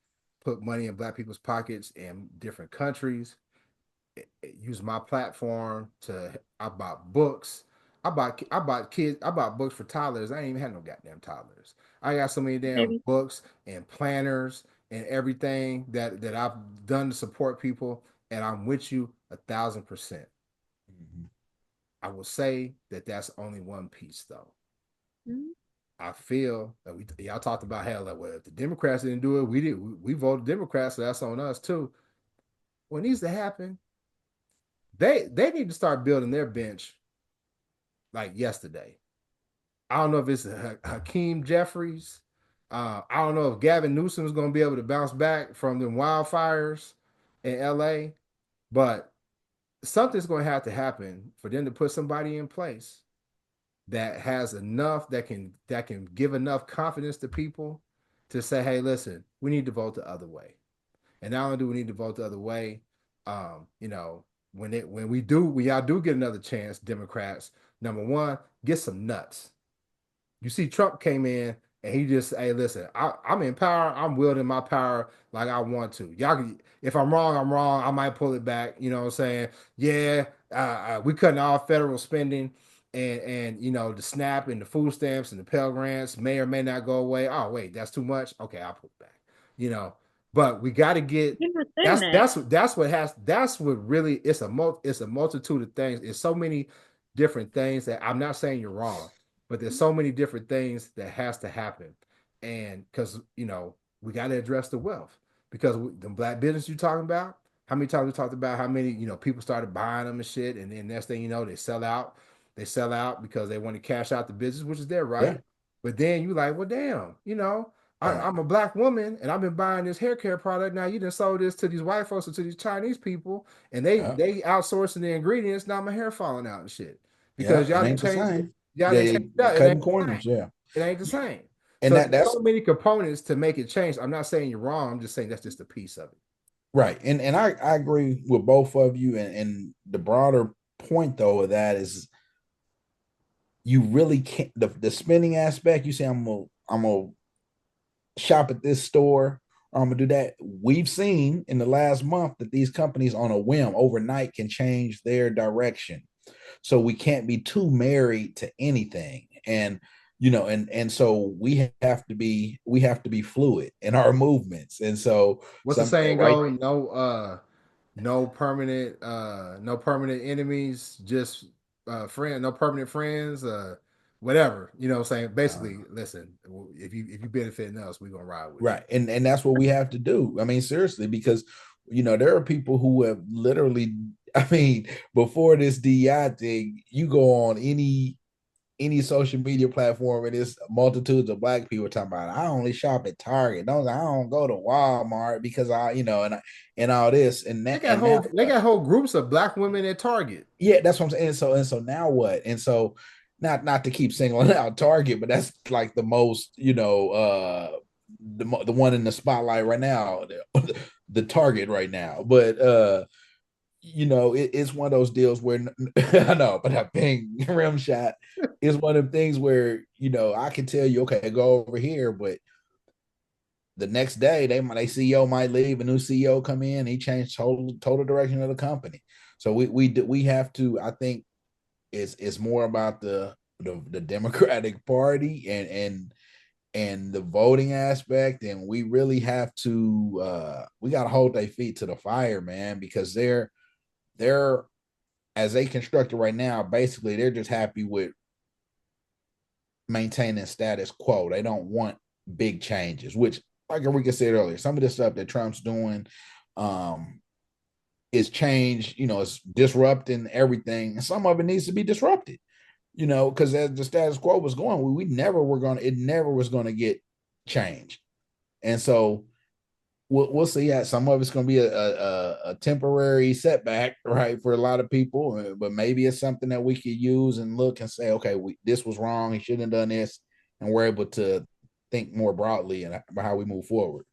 S3: put money in black people's pockets in different countries. Use my platform I bought books. I bought books for toddlers. I ain't even had no goddamn toddlers. I got so many damn books and planners and everything that I've done to support people, and I'm with you 1,000%. Mm-hmm. I will say that that's only one piece, though. Mm-hmm. I feel that y'all talked about how well, if the Democrats didn't do it, we did. We voted Democrats, so that's on us too. What needs to happen? They need to start building their bench like yesterday. I don't know if it's Hakeem Jeffries. I don't know if Gavin Newsom is going to be able to bounce back from the wildfires in LA, but something's going to have to happen for them to put somebody in place that has enough that can give enough confidence to people to say, hey, listen, we need to vote the other way. And not only do we need to vote the other way, when y'all do get another chance, Democrats, number one, get some nuts. You see, Trump came in and he just, hey, listen, I'm in power. I'm wielding my power like I want to. Y'all, if I'm wrong, I'm wrong. I might pull it back. You know what I'm saying? Yeah, we cutting all federal spending and the SNAP and the food stamps and the Pell Grants may or may not go away. Oh, wait, that's too much. Okay, I'll pull it back. But we got to get that's what really it's a multitude of things. It's so many different things that I'm not saying you're wrong, but there's so many different things that has to happen. And because we got to address the wealth, because the black business you're talking about, how many times we talked about how many people started buying them and shit, and then next thing you know, they sell out because they want to cash out the business, which is their right. Yeah. But then you like, well, damn, I'm a black woman and I've been buying this hair care product. Now you done sold this to these white folks or to these Chinese people, and they outsourcing the ingredients. Now my hair falling out and shit because y'all didn't change. Y'all didn't
S5: cutting corners. Yeah,
S3: it ain't the same.
S5: And
S3: so
S5: that's
S3: so many components to make it change. I'm not saying you're wrong. I'm just saying that's just a piece of it.
S5: Right, and I agree with both of you. And the broader point though of that is, you really can't the spending aspect. You say I'm gonna shop at this store, or I'm gonna do that. We've seen in the last month that these companies on a whim overnight can change their direction. So we can't be too married to anything. And and so we have to be fluid in our movements. And so
S3: What's the saying
S5: right.
S3: go? No permanent enemies, just no permanent friends, whatever. You know what I'm saying? Basically, listen, if you benefiting us, we're gonna ride with
S5: Right. And that's what we have to do. I mean, seriously, because there are people who have literally, I mean, before this DI thing, you go on any social media platform and it's multitudes of black people talking about I only shop at Target. I don't go to Walmart because and all this and
S3: you.
S5: that and now
S3: They got whole groups of black women at Target.
S5: yeah, that's what I'm saying. And so now what? And so not to keep singling out Target, but that's like the most, the one in the spotlight right now, the Target right now. But it's one of those deals where I know, but that ping rim shot is one of the things where I can tell you, okay, go over here, but the next day they CEO might leave, a new CEO come in, he changed total direction of the company. So we have to, I think it's more about the Democratic Party and the voting aspect, and we really have to we got to hold their feet to the fire, man, because they're as they construct it right now, basically they're just happy with maintaining status quo. They don't want big changes, which, like Enrique said earlier, some of the stuff that Trump's doing is change, it's disrupting everything. And some of it needs to be disrupted, because as the status quo was going, it never was going to get changed. And so we'll see. Yeah, some of it's going to be a temporary setback, right, for a lot of people, but maybe it's something that we could use and look and say, okay, this was wrong. He shouldn't have done this, and we're able to think more broadly and about how we move forward.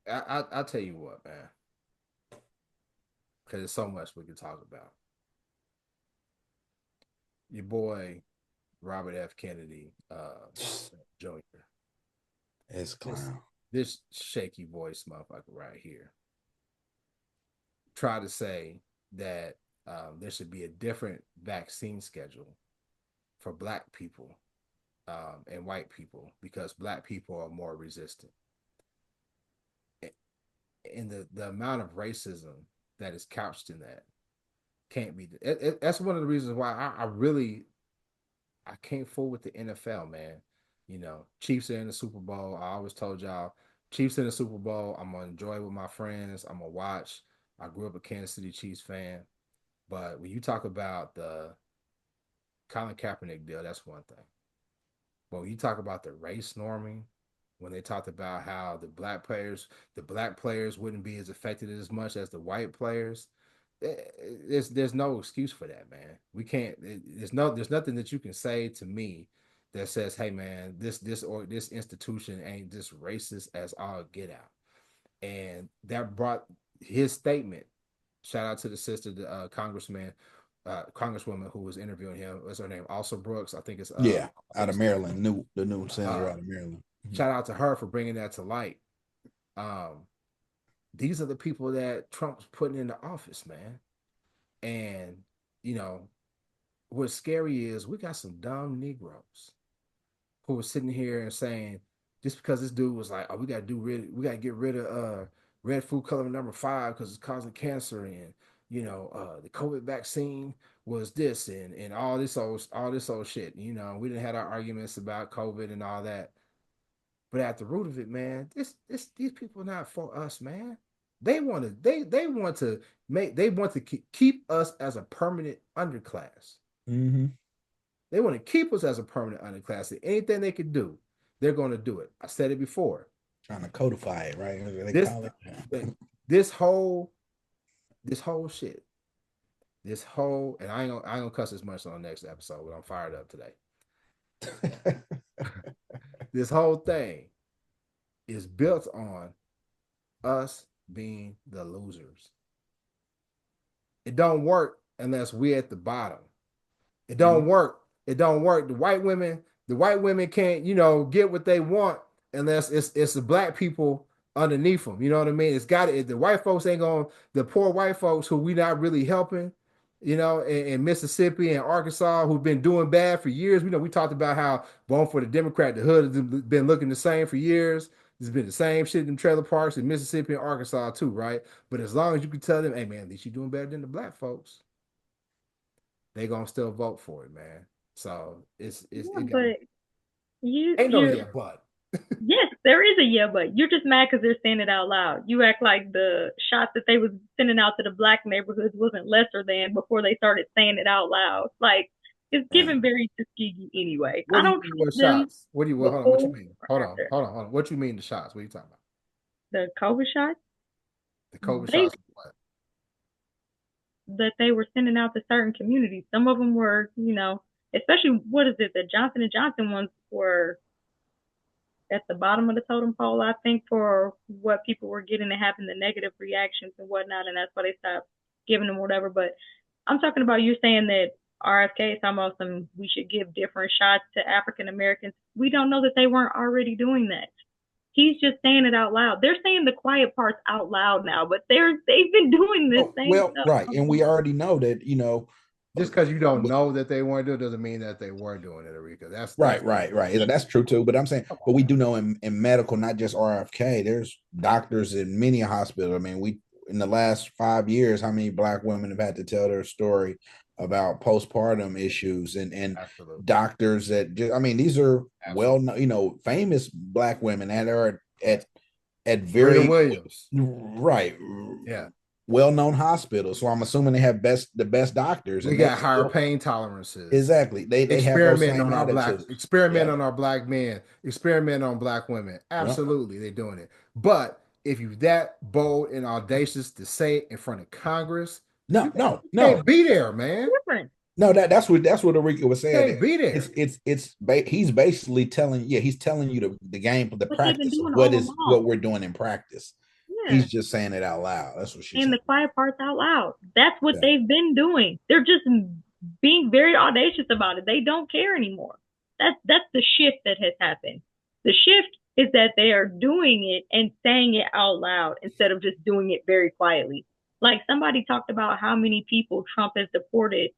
S3: I'll tell you what, man, because there's so much we can talk about. Your boy Robert F. Kennedy Jr.
S5: It's clown.
S3: This shaky voice motherfucker right here tried to say that there should be a different vaccine schedule for black people and white people because black people are more resistant. And the amount of racism that is couched in that can't be. That's one of the reasons why I can't fool with the NFL, man. Chiefs are in the Super Bowl. I always told y'all, Chiefs in the Super Bowl. I'm gonna enjoy it with my friends. I'm gonna watch. I grew up a Kansas City Chiefs fan, but when you talk about the Colin Kaepernick deal, that's one thing. But when you talk about the race norming, when they talked about how the black players wouldn't be as affected as much as the white players, there's no excuse for that, man. We can't. There's nothing that you can say to me that says, "Hey, man, this institution ain't just racist as all get out." And that brought his statement. Shout out to the sister, the congresswoman who was interviewing him. What's her name? Also Brooks. I think it's
S5: Yeah, out of Maryland, the new senator out of Maryland.
S3: Shout out to her for bringing that to light. Um, these are the people that Trump's putting into office, man. And what's scary is we got some dumb Negroes who are sitting here and saying just because this dude was like, oh, we gotta get rid of red food color number 5 because it's causing cancer, and the COVID vaccine was this and all this old shit. We didn't have our arguments about COVID and all that. But at the root of it, man, these people are not for us, man. They want to keep us as a permanent underclass.
S5: Mm-hmm.
S3: They want to keep us as a permanent underclass. And anything they can do, they're going to do it. I said it before.
S5: Trying to codify it, right? They
S3: This
S5: call it.
S3: this whole shit. And I ain't gonna cuss as much on the next episode, but I'm fired up today. This whole thing is built on us being the losers. It don't work unless we're at the bottom. It don't work. It don't work. The white women can't, get what they want unless it's the black people underneath them. You know what I mean? The white folks ain't going, the poor white folks who we not really helping, in Mississippi and Arkansas who've been doing bad for years. We talked about how voting for the Democrat, the hood has been looking the same for years. There's been the same shit in trailer parks in Mississippi and Arkansas too, right? But as long as you can tell them, hey man, at least you're doing better than the black folks, they gonna still vote for it, man. So
S4: Yeah, but
S3: ain't no
S4: you
S3: yeah, but
S4: yes, there is a yeah, but you're just mad because they're saying it out loud. You act like the shots that they was sending out to the black neighborhoods wasn't lesser than before they started saying it out loud. Like it's given very Tuskegee anyway.
S3: what
S4: I
S3: do you
S4: don't
S3: mean
S4: trust
S3: with
S4: them
S3: shots? What do you hold on? What you
S4: before
S3: mean?
S4: or
S3: Hold on,
S4: after
S3: hold on, hold on. What you mean the shots? What are you talking about?
S4: the COVID shots.
S3: The COVID
S4: They
S3: shots? What?
S4: that they were sending out to certain communities. Some of them were, especially what is it? The Johnson and Johnson ones were at the bottom of the totem pole, I think, for what people were getting and having the negative reactions and whatnot, and that's why they stopped giving them whatever. But I'm talking about you saying that RFK is talking about we should give different shots to African Americans. We don't know that they weren't already doing that. He's just saying it out loud. They're saying the quiet parts out loud now, but they've been doing this
S5: Oh,
S4: same
S5: well,
S4: stuff.
S5: right. And we already know that,
S3: Just because you don't know that they weren't doing it doesn't mean that they were doing it, Erika. That's
S5: right. That's true too. But I'm saying,
S3: come
S5: but
S3: on,
S5: we
S3: man.
S5: do know in medical, not just RFK, there's doctors in many hospitals. I mean, we in the last 5 years, how many black women have had to tell their story about postpartum issues and
S3: Absolutely.
S5: doctors that just, I mean, these are
S3: Absolutely.
S5: famous black women that are at
S3: Serena
S5: very
S3: Williams.
S5: right
S3: Yeah.
S5: well-known hospitals. So I'm assuming they have the best doctors,
S3: We
S5: and they
S3: got higher
S5: still
S3: pain tolerances.
S5: exactly they have those same attitudes.
S3: Experiment
S5: Yep.
S3: on our black men, experiment on black women.
S5: Yep.
S3: Absolutely, they're doing it. But if you that bold and audacious to say it in front of Congress,
S5: No, no,
S3: you
S5: no,
S3: can't be there, man.
S4: Different.
S5: no. That's what Enrique was
S3: You
S5: saying.
S3: can't be there.
S5: He's basically telling he's telling you the game, the
S4: What they've been
S5: practice of
S4: doing
S5: what
S4: all
S5: is what
S4: along.
S5: we're doing in practice.
S4: Yeah.
S5: He's just saying it out loud. That's what she's
S4: And
S5: saying.
S4: the quiet parts out loud. That's what
S5: Yeah.
S4: they've been doing. They're just being very audacious about it. They don't care anymore. That's the shift that has happened. The shift is that they are doing it and saying it out loud instead of just doing it very quietly. Like somebody talked about how many people Trump has deported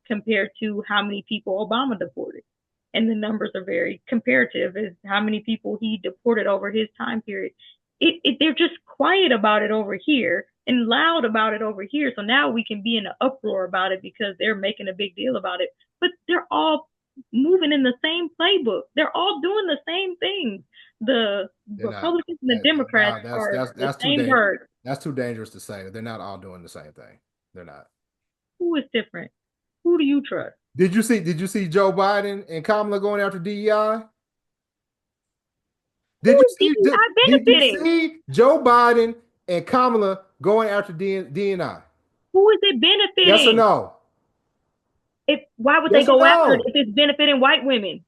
S4: compared to how many people Obama deported. And the numbers are very comparative as how many people he deported over his time period. They're just quiet about it over here and loud about it over here. So now we can be in an uproar about it because they're making a big deal about it. But they're all moving in the same playbook. They're all doing the same things. The
S3: They're not.
S4: Republicans and the Democrats
S3: No, that's
S4: are
S3: that's
S4: the
S3: that's too
S4: same
S3: dangerous.
S4: bird.
S3: That's too dangerous to say. They're not all doing the same thing. They're not.
S4: Who is different? Who do you trust?
S3: Did you see Joe Biden and Kamala going after DEI?
S4: Who
S3: Did you
S4: is
S3: see did you
S4: benefiting?
S3: see Joe Biden and Kamala going after DNI?
S4: Who is it
S3: Yes or
S4: benefiting?
S3: no?
S4: Why would they
S3: Yes or
S4: go after it
S3: no?
S4: if it's benefiting white women?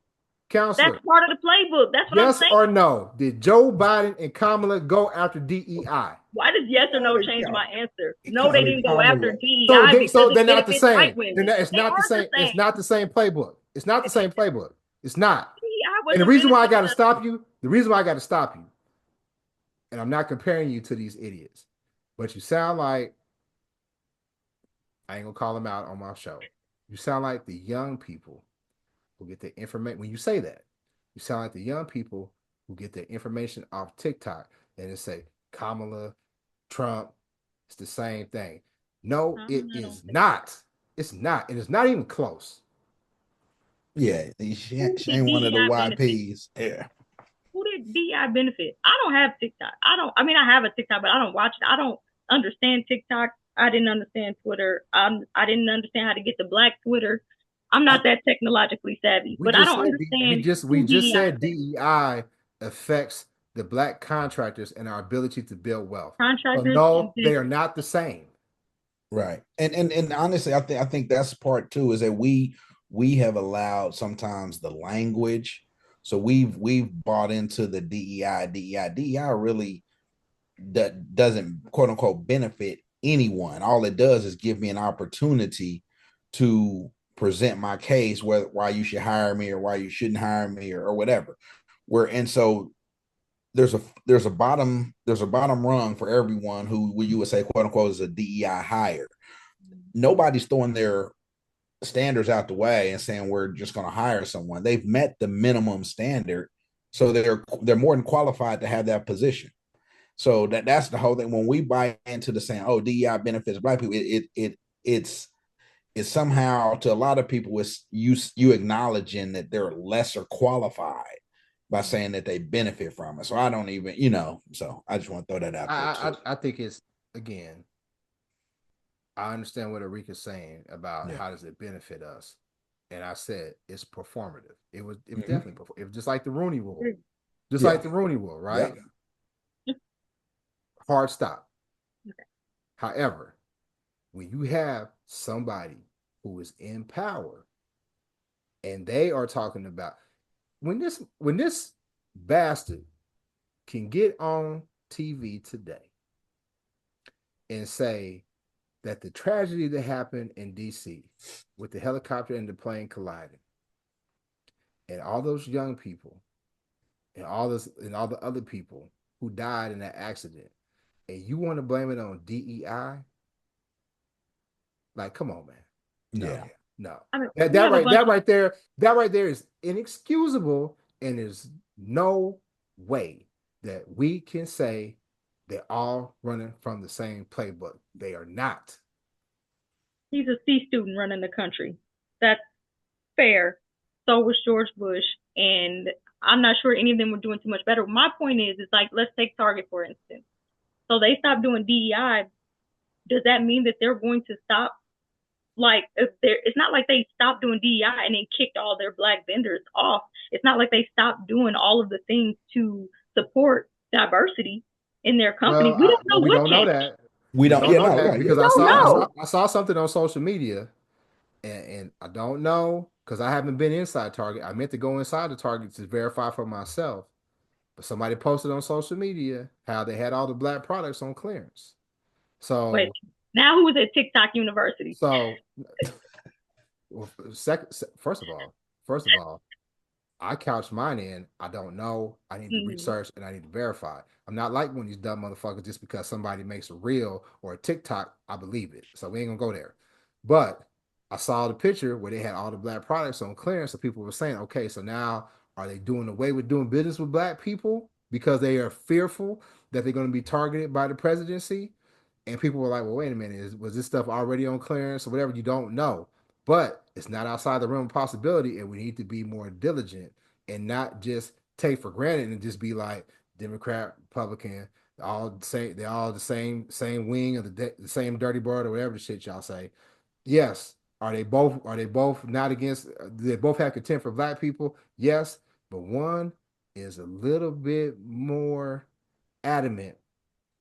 S4: That's
S3: Counselor,
S4: part of the playbook. That's what I'm
S3: yes
S4: saying.
S3: or no? Did Joe Biden and Kamala go after DEI?
S4: Why does yes or no change my answer? No, they didn't go after
S5: Kamala.
S4: DEI because
S3: So they're
S4: it
S3: not the
S4: benefits white
S3: same.
S4: women.
S3: It's
S4: They
S3: not the
S4: are the
S3: same. It's
S4: same.
S3: not the same playbook. It's not the same playbook. It's not.
S4: DEI
S3: And the
S4: wasn't
S3: reason why I got
S4: benefiting
S3: to
S4: us.
S3: stop you, the reason why I got to stop you, and I'm not comparing you to these idiots, but you sound like I ain't gonna call them out on my show. You sound like the young people who get the information. When you say that, you sound like the young people who get their information off TikTok and they say Kamala, Trump, it's the same thing. No,
S4: I'm
S3: it
S4: not on
S3: is
S4: TikTok.
S3: not. It's not. It is not even close.
S5: Yeah,
S4: Who
S5: she
S4: did
S5: ain't one of the
S4: DEI benefit?
S5: YPs. Yeah.
S4: Who did DEI benefit? I don't have TikTok. I mean, I have a TikTok, but I don't watch it. I don't understand TikTok. I didn't understand Twitter. I didn't understand how to get the black Twitter. I'm not that technologically savvy,
S3: We
S4: but I
S3: just
S4: don't
S3: said
S4: understand
S3: we
S4: who
S3: just
S4: DEI
S3: said
S4: affects.
S3: DEI affects the black contractors and our ability to build wealth. So
S4: Contractors and
S3: no, they are
S4: business.
S3: not the same.
S5: Right. And honestly, I think that's part two is that we have allowed sometimes the language. So we've bought into the DEI really that doesn't quote unquote benefit anyone. All it does is give me an opportunity to present my case, whether why you should hire me or why you shouldn't hire me or whatever. Where and so there's a bottom rung for everyone who you would say quote unquote is a DEI hire. nobody's throwing their standards out the way and saying we're just going to hire someone. They've met the minimum standard, so they're more than qualified to have that position. So that's the whole thing. When we buy into the saying, "Oh, DEI benefits Black people," it's somehow, to a lot of people, it's you acknowledging that they're lesser qualified by saying that they benefit from it. So I don't even, So I just want to throw that out there too.
S3: I think it's, again, I understand what Erika's saying about how does it benefit us, and I said it's performative. It was definitely it was just like the Rooney Rule, like the Rooney Rule, right?
S4: Yeah.
S3: Hard stop.
S4: Okay.
S3: However, when you have somebody who is in power and they are talking about, when this bastard can get on TV today and say that the tragedy that happened in DC with the helicopter and the plane colliding, and all those young people and all the other people who died in that accident, and you want to blame it on DEI? Like, come on, man. No. I mean, that right there is inexcusable, and there's no way that we can say they're all running from the same playbook. They are not.
S4: He's a C student running the country. That's fair. So was George Bush, and I'm not sure any of them were doing too much better. My point is like, let's take Target, for instance. So they stopped doing DEI. Does that mean that they're going to stop? Like, it's not like they stopped doing DEI and then kicked all their Black vendors off. It's not like they stopped doing all of the things to support diversity in their company.
S3: Well, we don't know that. We don't know that because I saw something on social media, and I don't know, because I haven't been inside Target. I meant to go inside the Target to verify for myself, but somebody posted on social media how they had all the Black products on clearance. So
S4: wait, now who is at TikTok University?
S3: So, first of all, I couch mine in, I don't know. I need to research and I need to verify. I'm not like one of these dumb motherfuckers just because somebody makes a reel or a TikTok, I believe it. So we ain't gonna go there. But I saw the picture where they had all the Black products on clearance. So people were saying, okay, so now are they doing away with doing business with Black people because they are fearful that they're going to be targeted by the presidency? And people were like, well, wait a minute, was this stuff already on clearance or whatever? You don't know. But it's not outside the realm of possibility, and we need to be more diligent and not just take for granted and just be like Democrat, Republican, they're all the same wing of the same dirty bird or whatever the shit y'all say. Yes. Are they both not against, do they both have contempt for Black people? Yes. But one is a little bit more adamant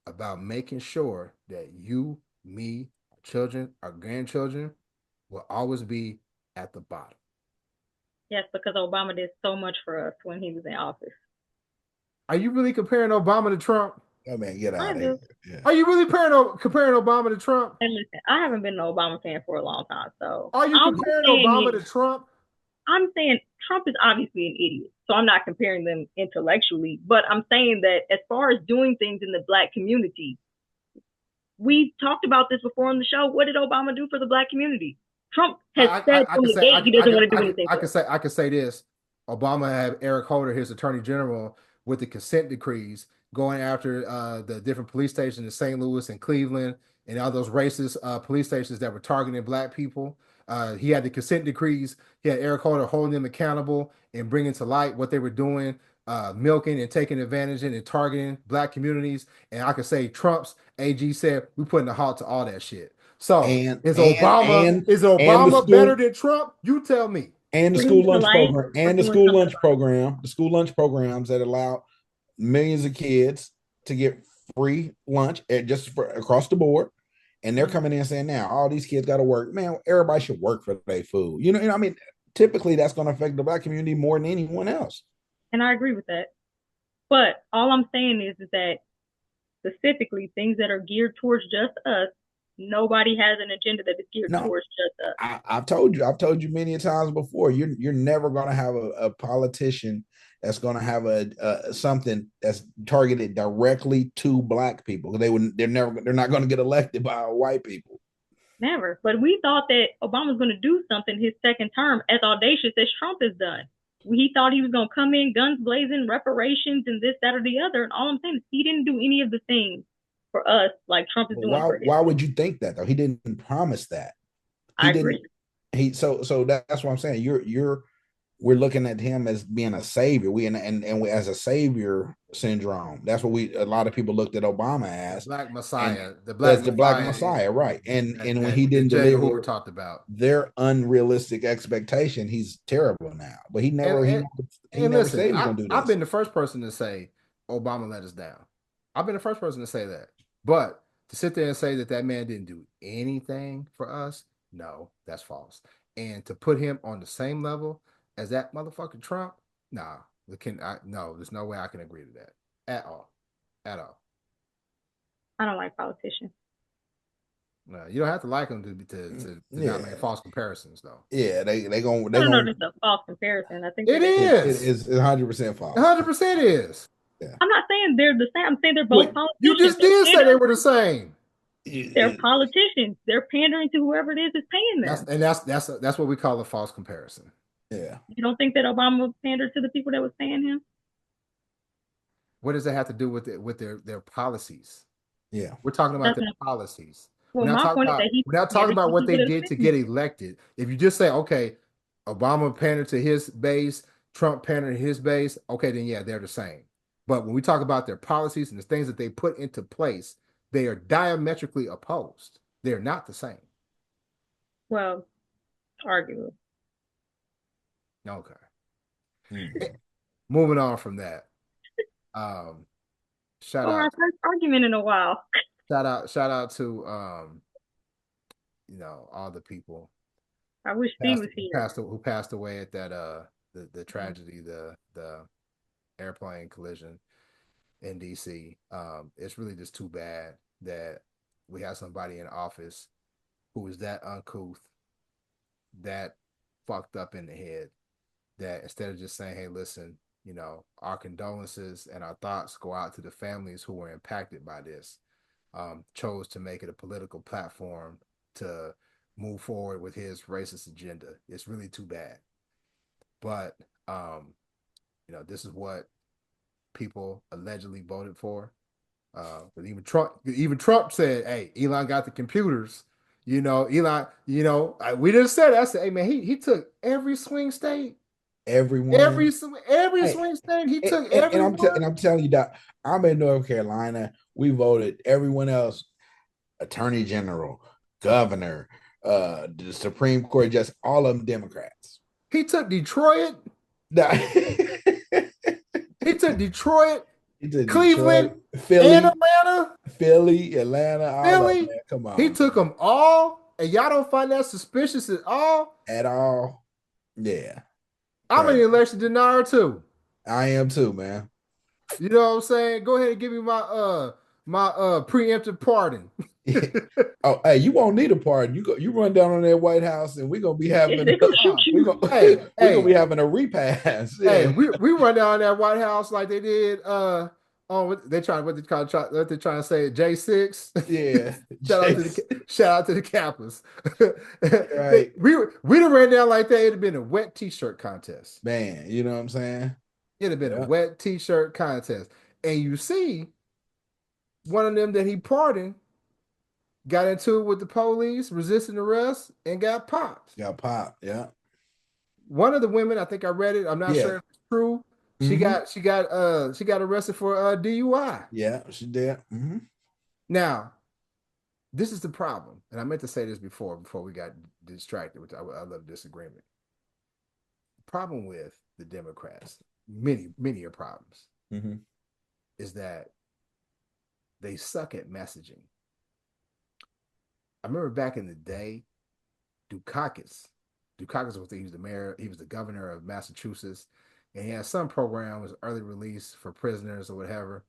S3: about making sure that you, me, our children, our grandchildren will always be at the bottom.
S4: Yes, because Obama did so much for us when he was in office.
S3: Are you really comparing Obama to Trump?
S5: Oh man, get out of here. Yeah.
S3: Are you really comparing Obama to Trump?
S4: And listen, I haven't been an Obama fan for a long time, so
S3: are you comparing Obama to Trump?
S4: I'm saying Trump is obviously an idiot, so I'm not comparing them intellectually, but I'm saying that as far as doing things in the Black community, we talked about this before on the show. What did Obama do for the Black community? Trump has said from the gate he doesn't want to do anything.
S3: I can say this. Obama had Eric Holder, his attorney general, with the consent decrees going after the different police stations in St. Louis and Cleveland and all those racist police stations that were targeting Black people. He had the consent decrees. He had Eric Holder holding them accountable and bringing to light what they were doing, milking and taking advantage and targeting Black communities. And I could say Trump's AG said, we're putting a halt to all that shit. So is Obama better than Trump? You tell me.
S5: And the school lunch program, and the school lunch programs that allow millions of kids to get free lunch across the board. And they're coming in saying, now all these kids got to work. Man, everybody should work for their food. I mean, typically that's going to affect the Black community more than anyone else.
S4: And I agree with that. But all I'm saying is that specifically things that are geared towards just us, nobody has an agenda that is geared towards just us.
S5: I've told you many times before, you're never going to have a politician that's going to have something that's targeted directly to Black people. They're not going to get elected by white people.
S4: Never. But we thought that Obama was going to do something his second term as audacious as Trump has done. He thought he was going to come in guns blazing, reparations, and this, that, or the other. And all I'm saying is he didn't do any of the things for us like Trump is
S5: But
S4: doing
S5: why
S4: for his.
S5: why would you think that though? He didn't promise that. He
S4: I
S5: didn't.
S4: agree.
S5: So that's what I'm saying. We're looking at him as being a savior. We as a savior syndrome. That's what a lot of people looked at Obama as.
S3: Black
S5: And
S3: Messiah, the
S5: as
S3: Black
S5: the Black
S3: Messiah
S5: Messiah, right? And when he
S3: that
S5: didn't
S3: J. Edgar Hoover
S5: deliver
S3: talked about.
S5: their unrealistic expectation, he's terrible now. But he
S3: And
S5: never
S3: and,
S5: he
S3: and
S5: never
S3: listen,
S5: said he was gonna do
S3: I've
S5: this.
S3: been the first person to say Obama let us down. I've been the first person to say that. But to sit there and say that that man didn't do anything for us, no, that's false. And to put him on the same level as that motherfucker Trump, nah, no, there's no way I can agree to that at all, at all.
S4: I don't like politicians.
S3: No, you don't have to like them to not make false comparisons, though.
S5: Yeah, they
S4: I don't know. It's a false comparison. I think
S3: It is.
S5: It's 100% false.
S3: 100% is.
S5: Yeah.
S4: I'm not saying they're the same. I'm saying they're both politicians.
S3: You just did say they were the same.
S4: They're politicians. They're pandering to whoever it is paying them.
S3: That's what we call a false comparison.
S5: Yeah.
S4: You don't think that Obama pandered to the people that was paying him?
S3: What does that have to do with their policies?
S5: Yeah.
S3: We're talking about their policies.
S4: Well, my point is that
S3: we're not talking about what they did to get elected. If you just say, okay, Obama pandered to his base, Trump pandered to his base, okay, then yeah, they're the same. But when we talk about their policies and the things that they put into place, they are diametrically opposed. They're not the same.
S4: Well, arguably.
S3: Okay. Moving on from that. Shout out.
S4: Our first argument in a while.
S3: Shout out to all the people.
S4: I wish Steve was here.
S3: Who passed away at that the tragedy, the airplane collision in DC. It's really just too bad that we have somebody in office who is that uncouth, that fucked up in the head, that instead of just saying, hey, listen, our condolences and our thoughts go out to the families who were impacted by this, chose to make it a political platform to move forward with his racist agenda. It's really too bad. But, this is what people allegedly voted for. But even Trump said, hey, Elon got the computers. Elon, we just said, I said, hey, man, he took every swing state. Every swing state he took.
S5: And I'm telling you that I'm in North Carolina. We voted everyone else, attorney general, governor, the Supreme Court, just all of them Democrats.
S3: He took Detroit. He took Detroit, Cleveland,
S5: Philly,
S3: and Atlanta.
S5: Philly. Come on.
S3: He took them all, and y'all don't find that suspicious at all?
S5: At all. Yeah.
S3: I'm an election denier too.
S5: I am too, man.
S3: You know what I'm saying? Go ahead and give me my preemptive pardon.
S5: Oh, hey, you won't need a pardon. You run down on that White House, and we're gonna be having we're gonna be having a repass. Yeah.
S3: Hey, we run down that White House like they did. What they're trying to say J6.
S5: Yeah.
S3: shout out to the Kappas.
S5: Right.
S3: We'd have ran down like that. It'd have been a wet t-shirt contest.
S5: Man, you know what I'm saying?
S3: It'd have been a wet t-shirt contest. And you see, one of them that he pardoned got into it with the police, resisting arrest, and got popped.
S5: Yeah.
S3: One of the women, I think I read it. I'm not sure if it's true. She got arrested for DUI.
S5: Yeah, she did. Mm-hmm.
S3: Now, this is the problem, and I meant to say this before we got distracted, which I love disagreement. The problem with the Democrats, many are problems, is that they suck at messaging. I remember back in the day, Dukakis was the mayor. He was the governor of Massachusetts. And he had some program, was early release for prisoners or whatever.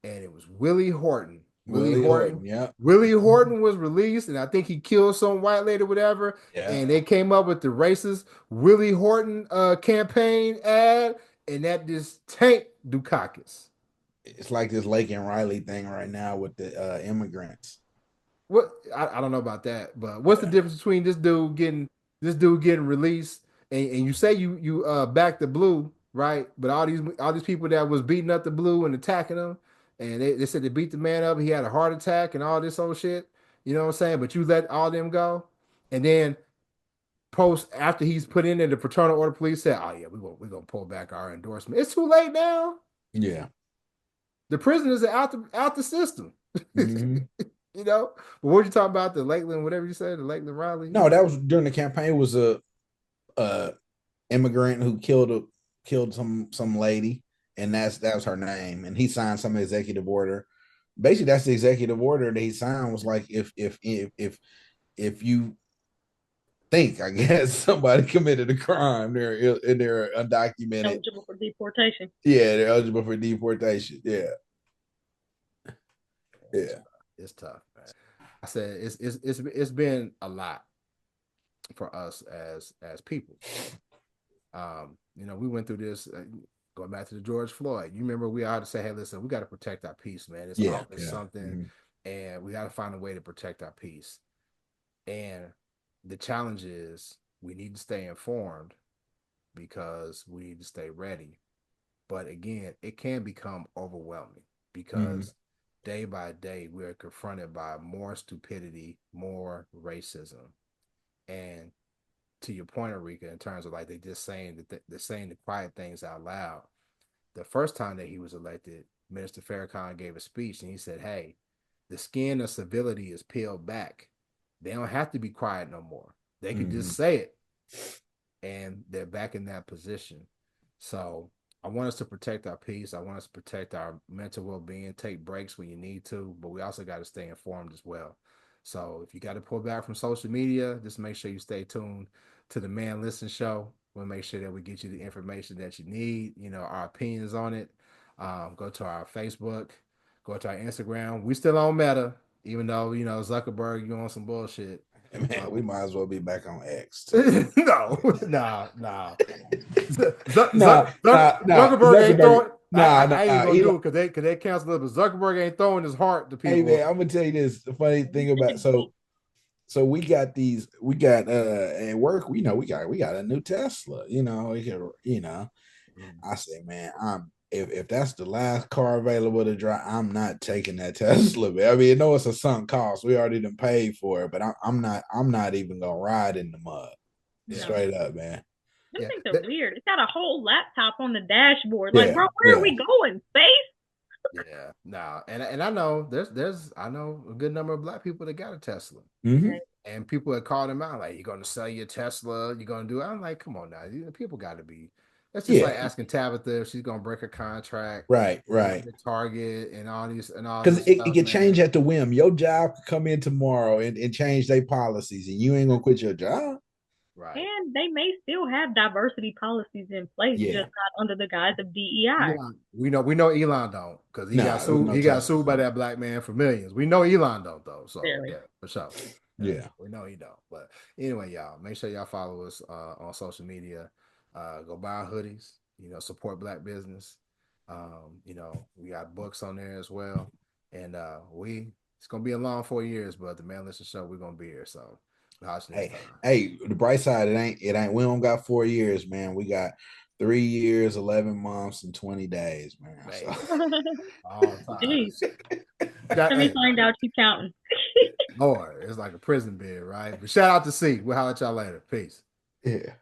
S3: And it was Willie Horton. Willie Horton was released, and I think he killed some white lady or whatever. Yeah. And they came up with the racist Willie Horton campaign ad, and that just tanked Dukakis.
S5: It's like this Lake and Riley thing right now with the immigrants.
S3: what I don't know about that, but what's the difference between this dude getting released and you say you back the blue, right? But all these people that was beating up the blue and attacking him, and they said they beat the man up, he had a heart attack and all this old shit. You know what I'm saying? But you let all them go, and then post after he's put in there, the fraternal order police said, "Oh yeah, we're gonna pull back our endorsement." It's too late now.
S5: Yeah.
S3: The prisoners are out the system.
S5: Mhm.
S3: You know, but what you talking about? The Lakeland, whatever you said, the Lakeland Riley.
S5: No, that was during the campaign. It was a immigrant who killed some lady, and that was her name. And he signed some executive order. Basically, that's the executive order that he signed. Was like if you think, I guess, somebody committed a crime, they're undocumented.
S4: Eligible for deportation.
S5: Yeah, they're eligible for deportation. Yeah. Yeah.
S3: It's tough, man. I said it's been a lot for us as people. We went through this going back to the George Floyd. You remember we had to say, hey, listen, we got to protect our peace, man. It's always something, and we got to find a way to protect our peace. And the challenge is we need to stay informed because we need to stay ready. But again, it can become overwhelming because day by day we're confronted by more stupidity, more racism. And to your point, Erika, in terms of like they just saying that they're saying the quiet things out loud. The first time that he was elected, Minister Farrakhan gave a speech and he said, hey, the skin of civility is peeled back. They don't have to be quiet no more. They can just say it. And they're back in that position. So I want us to protect our peace. I want us to protect our mental well-being, take breaks when you need to, but we also got to stay informed as well. So if you got to pull back from social media, just make sure you stay tuned to the Man Listen Show. We'll make sure that we get you the information that you need, our opinions on it. Go to our Facebook, go to our Instagram. We still on Meta, even though, Zuckerberg, you on some bullshit.
S5: Man, we might as well be back on X.
S3: No.
S5: Zuckerberg
S3: ain't throwing. I ain't gonna
S5: Elon,
S3: do it because they cancel it. But Zuckerberg ain't throwing his heart to people.
S5: Hey man, I'm gonna tell you this. The funny thing about so we got at work. We got a new Tesla. I say, man, if that's the last car available to drive, I'm not taking that Tesla. Man. I mean, it's a sunk cost. We already done paid for it, but I'm not even gonna ride in the mud. Yeah. Straight up, man.
S4: Them things are weird. It's got a whole laptop on the dashboard. Like, bro, where are we going? Space?
S3: Yeah, no, and I know there's I know a good number of Black people that got a Tesla, and people have called them out like, "You're going to sell your Tesla? You're going to do it?" I'm like, "Come on now, people got to be." That's just like asking Tabitha if she's going to break a contract,
S5: right?
S3: Target and all these
S5: because it can change at the whim. Your job could come in tomorrow and change their policies, and you ain't gonna quit your job.
S3: Right.
S4: And they may still have diversity policies in place, just not under the guise of DEI.
S3: We know Elon don't, because he got sued by that black man for millions. We know Elon don't though. So yeah, for sure.
S5: Yeah.
S3: We know he don't. But anyway, y'all, make sure y'all follow us on social media. Go buy our hoodies, support Black business. We got books on there as well. And it's gonna be a long 4 years, but the Man Listen Show, we're gonna be here. So
S5: Hey, the bright side, it ain't we don't got 4 years, man. We got 3 years, 11 months, and 20 days, man.
S3: All time.
S4: Let me find out you counting.
S3: Lord, it's like a prison bed, right? But shout out to C. We'll holler at y'all later. Peace.
S5: Yeah.